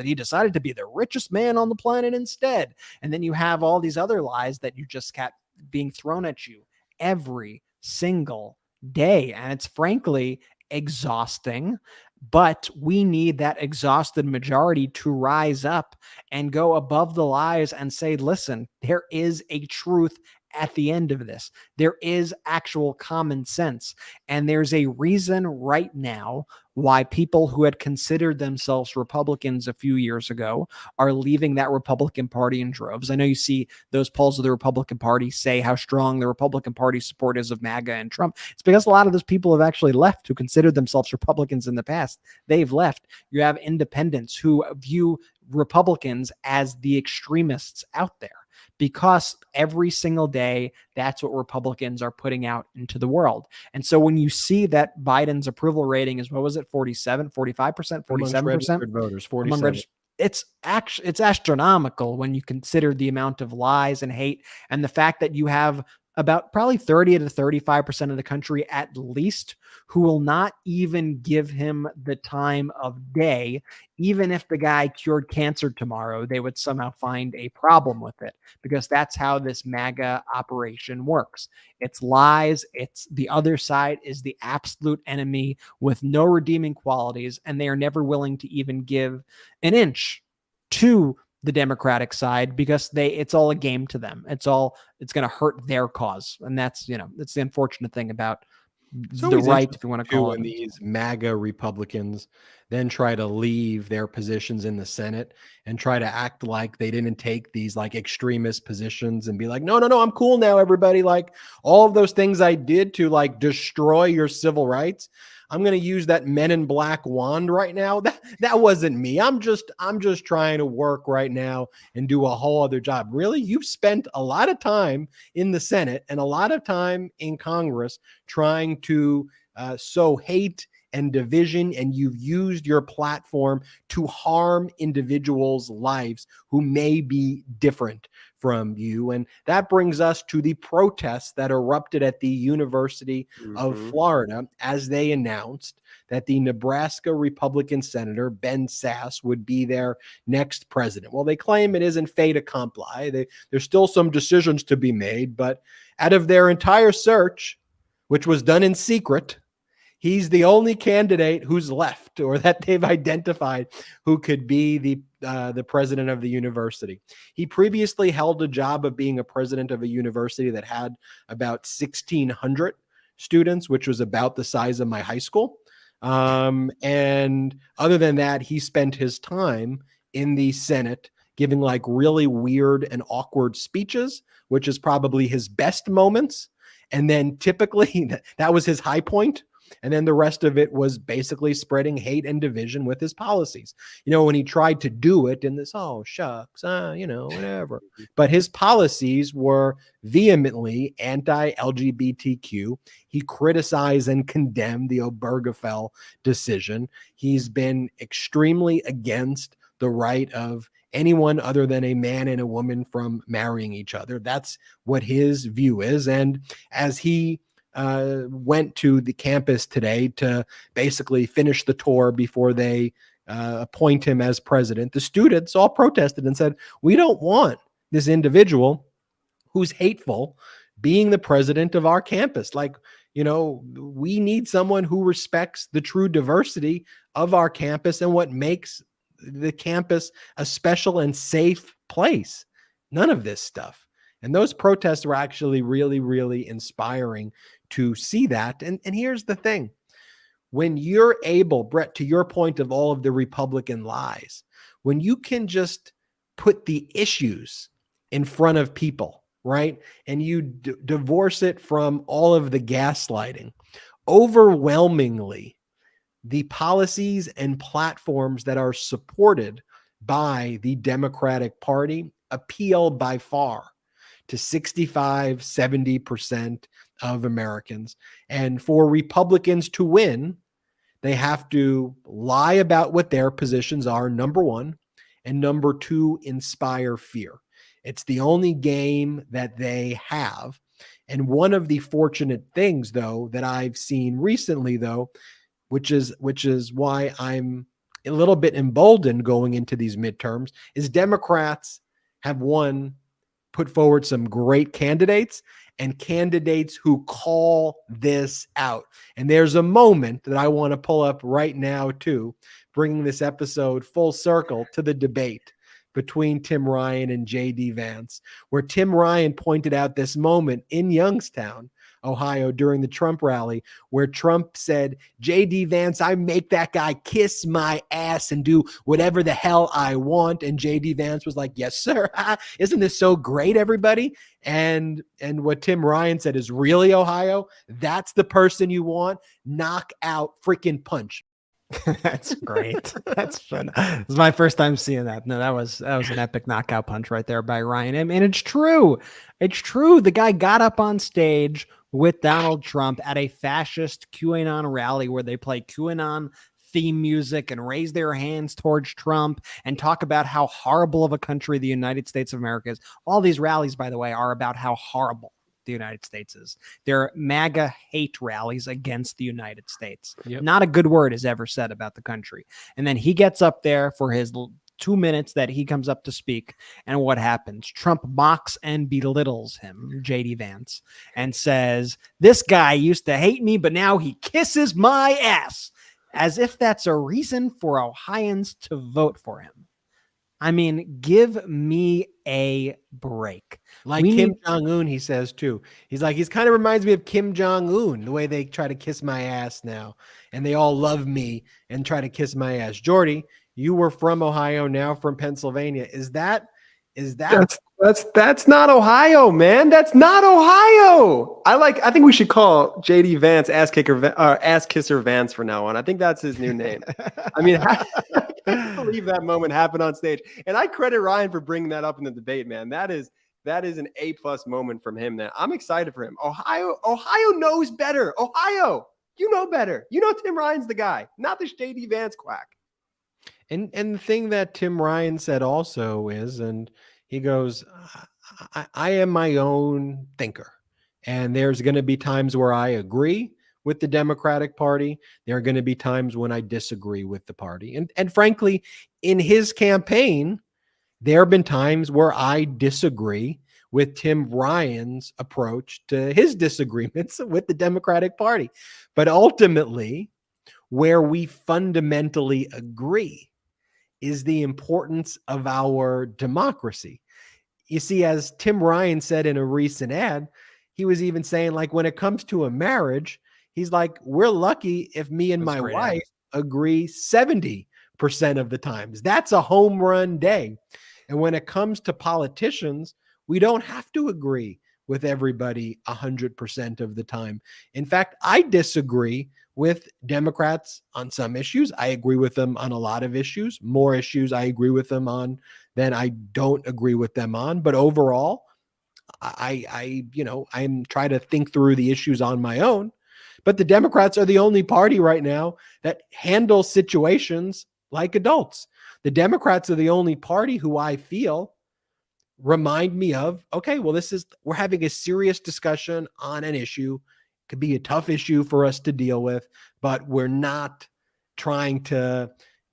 he decided to be the richest man on the planet instead. And then you have all these other lies that you just kept being thrown at you every single day, and it's frankly exhausting. But we need that exhausted majority to rise up and go above the lies and say, listen, there is a truth at the end of this. There is actual common sense. And there's a reason right now why people who had considered themselves Republicans a few years ago are leaving that Republican Party in droves. I know you see those polls of the Republican Party say how strong the Republican Party support is of MAGA and Trump. It's because a lot of those people have actually left who considered themselves Republicans in the past. They've left. You have independents who view Republicans as the extremists out there, because every single day, that's what Republicans are putting out into the world. And so when you see that Biden's approval rating is, what was it, 45%, 47%? Voters, 47. It's astronomical when you consider the amount of lies and hate, and the fact that you have about probably 30 to 35% of the country at least who will not even give him the time of day. Even if the guy cured cancer tomorrow, they would somehow find a problem with it, because that's how this MAGA operation works. It's lies. It's the other side is the absolute enemy with no redeeming qualities, and they are never willing to even give an inch to the Democratic side, because it's all a game to them. It's going to hurt their cause. And that's the unfortunate thing about the right, if you want to call it. When these MAGA Republicans then try to leave their positions in the Senate and try to act like they didn't take these like extremist positions and be like, no, I'm cool now, everybody. Like all of those things I did to like destroy your civil rights, I'm going to use that Men in Black wand right now. That wasn't me. I'm just trying to work right now and do a whole other job. Really? You've spent a lot of time in the Senate and a lot of time in Congress trying to sow hate and division, and you've used your platform to harm individuals' lives who may be different from you. And that brings us to the protests that erupted at the University of Florida as they announced that the Nebraska Republican Senator Ben Sasse would be their next president. Well, they claim it isn't fait accompli. There's still some decisions to be made, but out of their entire search, which was done in secret, he's the only candidate who's left, or that they've identified, who could be the president of the university. He previously held a job of being a president of a university that had about 1,600 students, which was about the size of my high school. And other than that, he spent his time in the Senate giving like really weird and awkward speeches, which is probably his best moments. And then typically that was his high point. And then the rest of it was basically spreading hate and division with his policies. When he tried to do it in this, oh, shucks, whatever. But his policies were vehemently anti-LGBTQ. He criticized and condemned the Obergefell decision. He's been extremely against the right of anyone other than a man and a woman from marrying each other. That's what his view is. And as he went to the campus today to basically finish the tour before they appoint him as president, the students all protested and said, we don't want this individual who's hateful being the president of our campus. Like, we need someone who respects the true diversity of our campus and what makes the campus a special and safe place. None of this stuff. And those protests were actually really, really inspiring to see that. And here's the thing. When you're able, Brett, to your point of all of the Republican lies, when you can just put the issues in front of people, right? And you divorce it from all of the gaslighting, overwhelmingly, the policies and platforms that are supported by the Democratic Party appeal by far to 65, 70% of Americans. And for Republicans to win, they have to lie about what their positions are, number one, and number two, inspire fear. It's the only game that they have. And one of the fortunate things, though, that I've seen recently, though, which is why I'm a little bit emboldened going into these midterms, is Democrats have put forward some great candidates and candidates who call this out. And there's a moment that I want to pull up right now too, bringing this episode full circle to the debate between Tim Ryan and J.D. Vance, where Tim Ryan pointed out this moment in Youngstown, Ohio, during the Trump rally, where Trump said, J.D. Vance, I make that guy kiss my ass and do whatever the hell I want. And J.D. Vance was like, yes, sir. Isn't this so great, everybody? And what Tim Ryan said is, really, Ohio? That's the person you want? Knock out, freaking punch. That's great. That's fun. This is my first time seeing that. No, that was an epic knockout punch right there by Ryan. And it's true. It's true. The guy got up on stage with Donald Trump at a fascist QAnon rally where they play QAnon theme music and raise their hands towards Trump and talk about how horrible of a country the United States of America is. All these rallies, by the way, are about how horrible the United States is. They're MAGA hate rallies against the United States. Yep. Not a good word is ever said about the country. And then he gets up there for his 2 minutes that he comes up to speak. And what happens? Trump mocks and belittles him, J.D. Vance, and says, this guy used to hate me, but now he kisses my ass, as if that's a reason for Ohioans to vote for him. I mean, give me a break. Like Kim Jong-un, he says, too. He's like, he's kind of reminds me of Kim Jong-un, the way they try to kiss my ass now. And they all love me and try to kiss my ass. Jordy, you were from Ohio, now from Pennsylvania. Is that that's not Ohio, man. That's not Ohio. I think we should call JD Vance ass kisser Vance from now on. I think that's his new name. I mean, I can't believe that moment happened on stage. And I credit Ryan for bringing that up in the debate, man. That is an A+ moment from him. That I'm excited for him. Ohio knows better. Ohio, you know better. You know Tim Ryan's the guy, not this JD Vance quack. And the thing that Tim Ryan said also is, and he goes, I am my own thinker. And there's going to be times where I agree with the Democratic Party. There are going to be times when I disagree with the party. And frankly, in his campaign, there have been times where I disagree with Tim Ryan's approach to his disagreements with the Democratic Party. But ultimately, where we fundamentally agree is the importance of our democracy. You see, as Tim Ryan said in a recent ad, he was even saying, like, when it comes to a marriage, he's like, we're lucky if me and my wife agree 70% of the times. That's a home run day. And when it comes to politicians, we don't have to agree with everybody 100% of the time. In fact, I disagree with Democrats on some issues. I agree with them on a lot of issues. More issues I agree with them on than I don't agree with them on. But overall, I'm trying to think through the issues on my own. But the Democrats are the only party right now that handles situations like adults. The Democrats are the only party who I feel remind me of, okay, well, we're having a serious discussion on an issue. It could be a tough issue for us to deal with, but we're not trying to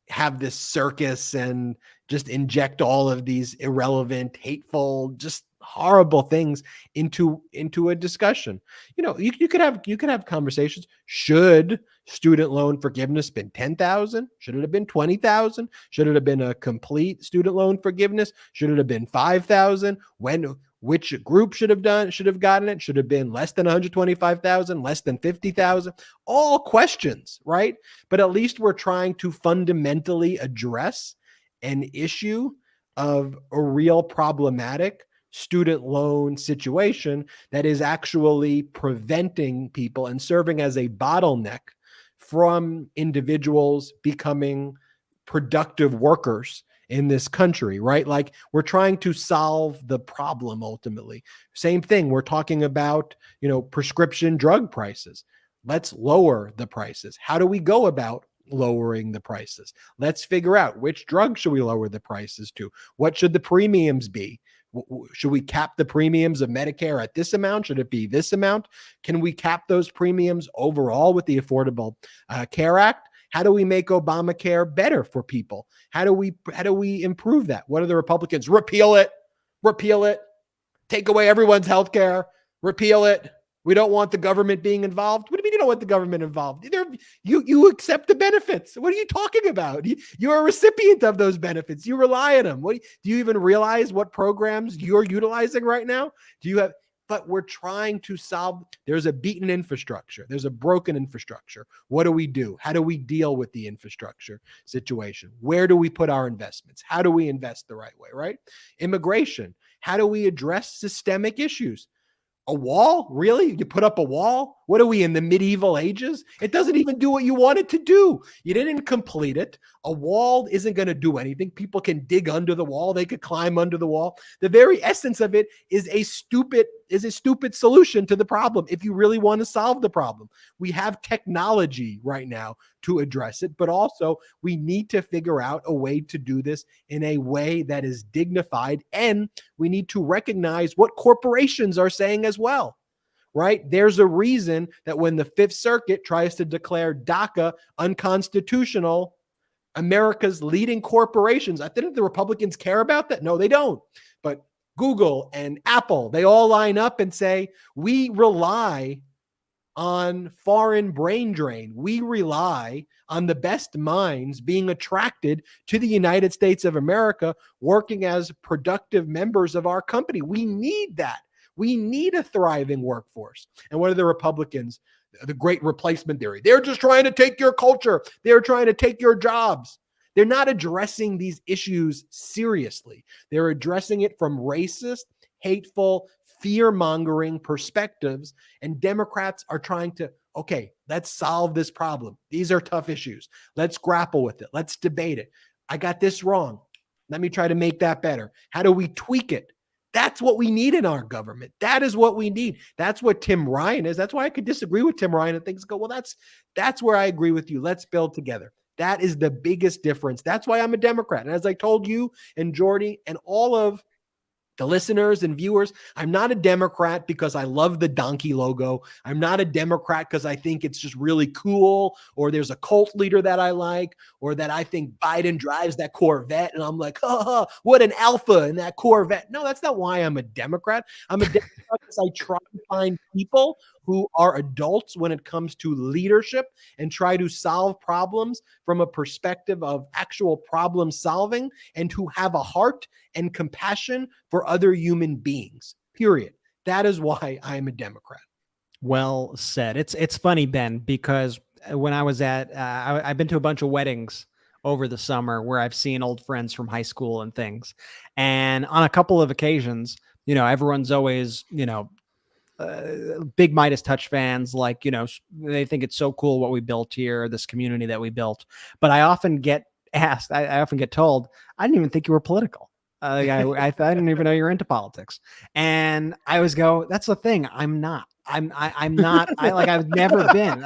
have this circus and just inject all of these irrelevant, hateful, just horrible things into a discussion. You could have conversations. Should student loan forgiveness been 10,000? Should it have been 20,000? Should it have been a complete student loan forgiveness? Should it have been 5,000? Which group should have gotten it? Should have been less than 125,000, less than 50,000? All questions, right? But at least we're trying to fundamentally address an issue of a real problematic student loan situation that is actually preventing people and serving as a bottleneck from individuals becoming productive workers in this country, right? Like, we're trying to solve the problem ultimately. Same thing. We're talking about, prescription drug prices. Let's lower the prices. How do we go about lowering the prices? Let's figure out which drug should we lower the prices to? What should the premiums be? Should we cap the premiums of Medicare at this amount? Should it be this amount? Can we cap those premiums overall with the Affordable Care Act? How do we make Obamacare better for people? How do we improve that? What are the Republicans? Repeal it. Take away everyone's health care. Repeal it. We don't want the government being involved. What do you mean you don't want the government involved? You accept the benefits. What are you talking about? You're a recipient of those benefits. You rely on them. Do you even realize what programs you're utilizing right now? But we're trying to solve. There's a beaten infrastructure. There's a broken infrastructure. What do we do? How do we deal with the infrastructure situation? Where do we put our investments? How do we invest the right way, right? Immigration. How do we address systemic issues? A wall? Really? You put up a wall? What are we, in the medieval ages? It doesn't even do what you want it to do. You didn't complete it. A wall isn't going to do anything. People can dig under the wall. They could climb under the wall. The very essence of it is a stupid solution to the problem if you really want to solve the problem. We have technology right now to address it, but also we need to figure out a way to do this in a way that is dignified, and we need to recognize what corporations are saying as well. Right? There's a reason that when the Fifth Circuit tries to declare DACA unconstitutional, America's leading corporations, I think the Republicans care about that. No, they don't. But Google and Apple, they all line up and say, we rely on foreign brain drain. We rely on the best minds being attracted to the United States of America, working as productive members of our company. We need that. We need a thriving workforce. And what are the Republicans? The great replacement theory. They're just trying to take your culture. They're trying to take your jobs. They're not addressing these issues seriously. They're addressing it from racist, hateful, fear-mongering perspectives. And Democrats are trying to, okay, let's solve this problem. These are tough issues. Let's grapple with it. Let's debate it. I got this wrong. Let me try to make that better. How do we tweak it? That's what we need in our government. That is what we need. That's what Tim Ryan is. That's why I could disagree with Tim Ryan and things go, well, that's where I agree with you. Let's build together. That is the biggest difference. That's why I'm a Democrat. And as I told you and Jordy and all of the listeners and viewers, I'm not a Democrat because I love the donkey logo. I'm not a Democrat because I think it's just really cool, or there's a cult leader that I like, or that I think Biden drives that Corvette and I'm like, what an alpha in that Corvette. No, that's not why I'm a Democrat. I'm a Democrat because I try to find people who are adults when it comes to leadership and try to solve problems from a perspective of actual problem solving, and who have a heart and compassion for other human beings, period. That is why I am a Democrat. Well said. It's funny, Ben, because when I was I've been to a bunch of weddings over the summer where I've seen old friends from high school and things. And on a couple of occasions, everyone's always, big Midas Touch fans, like, they think it's so cool what we built here, this community that we built. But I often get asked, I often get told, I didn't even think you were political. I didn't even know you're into politics. And I always go, that's the thing. I'm not. I'm not. I've never been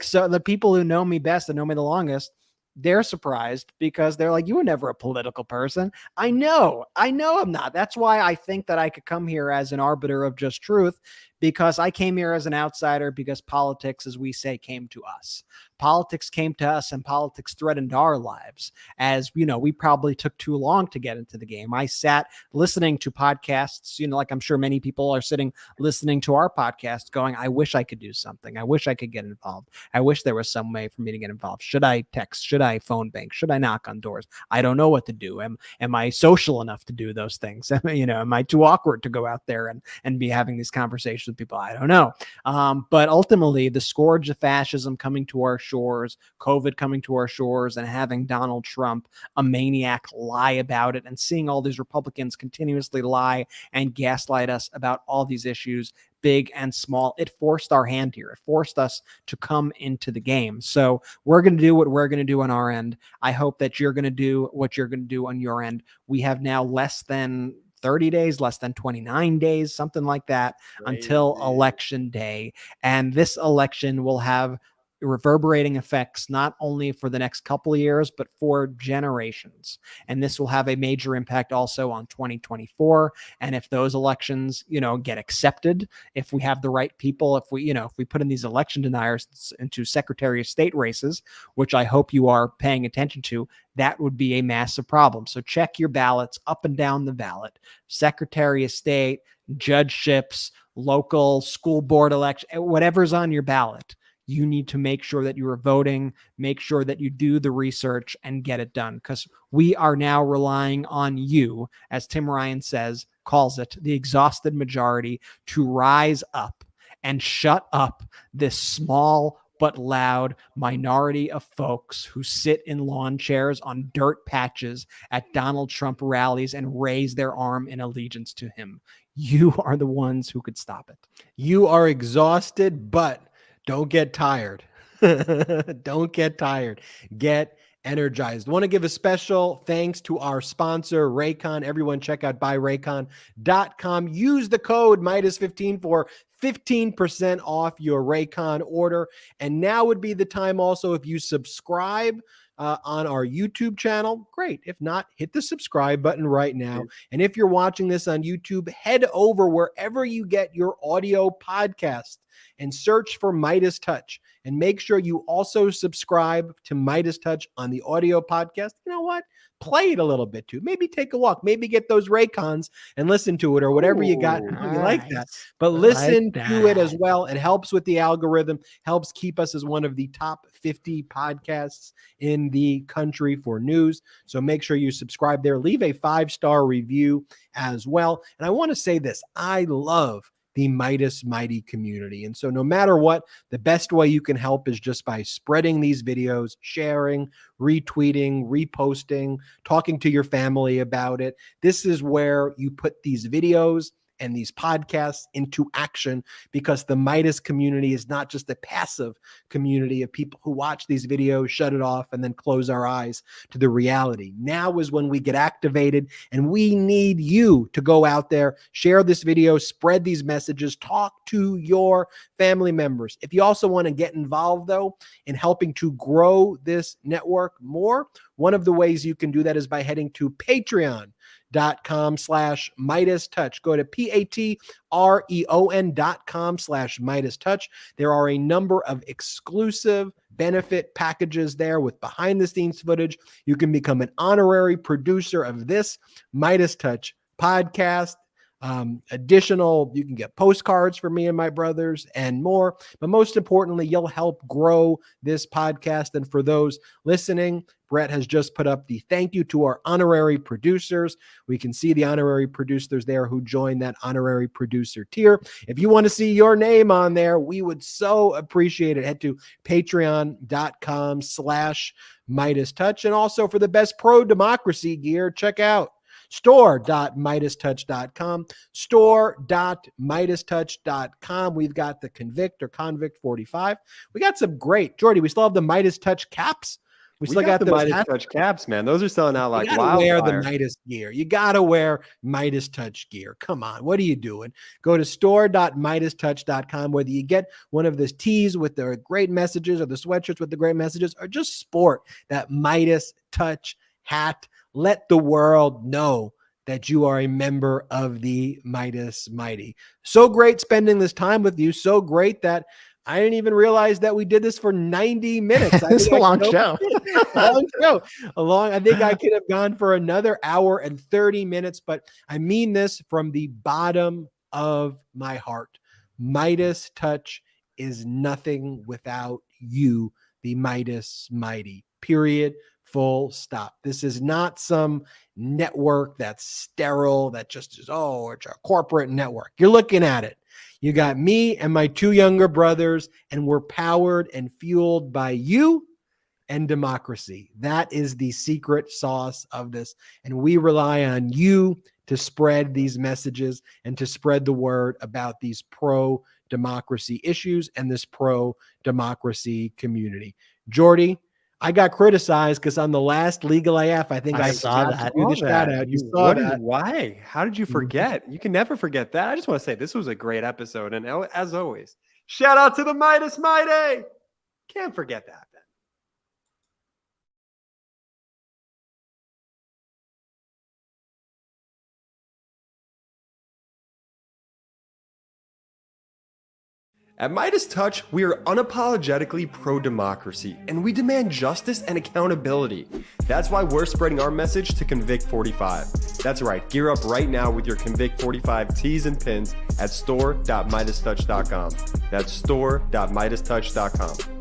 so the people who know me best and know me the longest, they're surprised because they're like, you were never a political person. I know I'm not. That's why I think that I could come here as an arbiter of just truth, because I came here as an outsider, because politics, as we say, came to us. Politics came to us, and politics threatened our lives. As we probably took too long to get into the game. I sat listening to podcasts, like I'm sure many people are sitting listening to our podcast going, I wish I could do something. I wish I could get involved. I wish there was some way for me to get involved. Should I text? Should I phone bank? Should I knock on doors? I don't know what to do. Am I social enough to do those things? Am I too awkward to go out there and be having these conversations with people? I don't know. But ultimately, the scourge of fascism coming to our shores, COVID coming to our shores, and having Donald Trump, a maniac, lie about it, and seeing all these Republicans continuously lie and gaslight us about all these issues, big and small, it forced our hand here. It forced us to come into the game. So we're going to do what we're going to do on our end. I hope that you're going to do what you're going to do on your end. We have now less than 30 days, less than 29 days, something like that, until election day. And this election will have reverberating effects, not only for the next couple of years, but for generations. And this will have a major impact also on 2024. And if those elections, get accepted, if we have the right people, if we put in these election deniers into Secretary of State races, which I hope you are paying attention to, that would be a massive problem. So check your ballots up and down the ballot. Secretary of State, judgeships, local school board election, whatever's on your ballot. You need to make sure that you are voting, make sure that you do the research and get it done, because we are now relying on you, as Tim Ryan calls it, the exhausted majority, to rise up and shut up this small but loud minority of folks who sit in lawn chairs on dirt patches at Donald Trump rallies and raise their arm in allegiance to him. You are the ones who could stop it. You are exhausted, but don't get tired. Don't get tired. Get energized. Want to give a special thanks to our sponsor, Raycon. Everyone check out buyraycon.com. Use the code Midas15 for 15% off your Raycon order. And now would be the time also, if you subscribe on our YouTube channel, great. If not, hit the subscribe button right now. And if you're watching this on YouTube, head over wherever you get your audio podcast and search for Midas Touch. And make sure you also subscribe to Midas Touch on the audio podcast. You know what? Play it a little bit too. Maybe take a walk. Maybe get those Raycons and listen to it, or whatever you got. You like that. But listen to it as well. It helps with the algorithm, helps keep us as one of the top 50 podcasts in the country for news. So make sure you subscribe there. Leave a 5-star review as well. And I want to say this. I love the Midas Mighty community. And so no matter what, the best way you can help is just by spreading these videos, sharing, retweeting, reposting, talking to your family about it. This is where you put these videos and these podcasts into action, because the Midas community is not just a passive community of people who watch these videos, shut it off, and then close our eyes to the reality. Now is when we get activated, and we need you to go out there, share this video, spread these messages, talk to your family members. If you also want to get involved, though, in helping to grow this network more, one of the ways you can do that is by heading to patreon.com/Midas Touch. Go to patreon.com/Midas Touch. There are a number of exclusive benefit packages there with behind the scenes footage. You can become an honorary producer of this Midas Touch podcast. Additional, you can get postcards for me and my brothers and more. But most importantly, you'll help grow this podcast. And for those listening, Brett has just put up the thank you to our honorary producers. We can see the honorary producers there who joined that honorary producer tier. If you want to see your name on there, we would so appreciate it. Head to patreon.com/Midas Touch. And also for the best pro-democracy gear, check out store.midastouch.com, store.midastouch.com. We've got the Convict or Convict 45. We got some great, Jordy, we still have the Midas Touch caps. We still got the those Midas hats. Touch caps, man. Those are selling out like You gotta wear wildfire. the Midas gear. You gotta wear Midas Touch gear. Come on, what are you doing? Go to store.midastouch.com. Whether you get one of the tees with the great messages or the sweatshirts with the great messages, or just sport that Midas Touch hat. Let the world know that you are a member of the Midas Mighty. So great spending this time with you. So great that I didn't even realize that we did this for 90 minutes. It's a long show. I think I could have gone for another hour and 30 minutes, but I mean this from the bottom of my heart. Midas Touch is nothing without you, the Midas Mighty. Period. Full stop. This is not some network that's sterile, that just is, it's a corporate network. You're looking at it. You got me and my two younger brothers, and we're powered and fueled by you and democracy. That is the secret sauce of this. And we rely on you to spread these messages and to spread the word about these pro-democracy issues and this pro-democracy community. Jordy, I got criticized because on the last Legal AF, I think I saw forgot that. to do the shout out. You saw that. Why? How did you forget? You can never forget that. I just want to say this was a great episode. And as always, shout out to the Midas Mighty. Can't forget that. At Midas Touch, we are unapologetically pro-democracy, and we demand justice and accountability. That's why we're spreading our message to Convict 45. That's right, gear up right now with your Convict 45 tees and pins at store.midastouch.com. That's store.midastouch.com.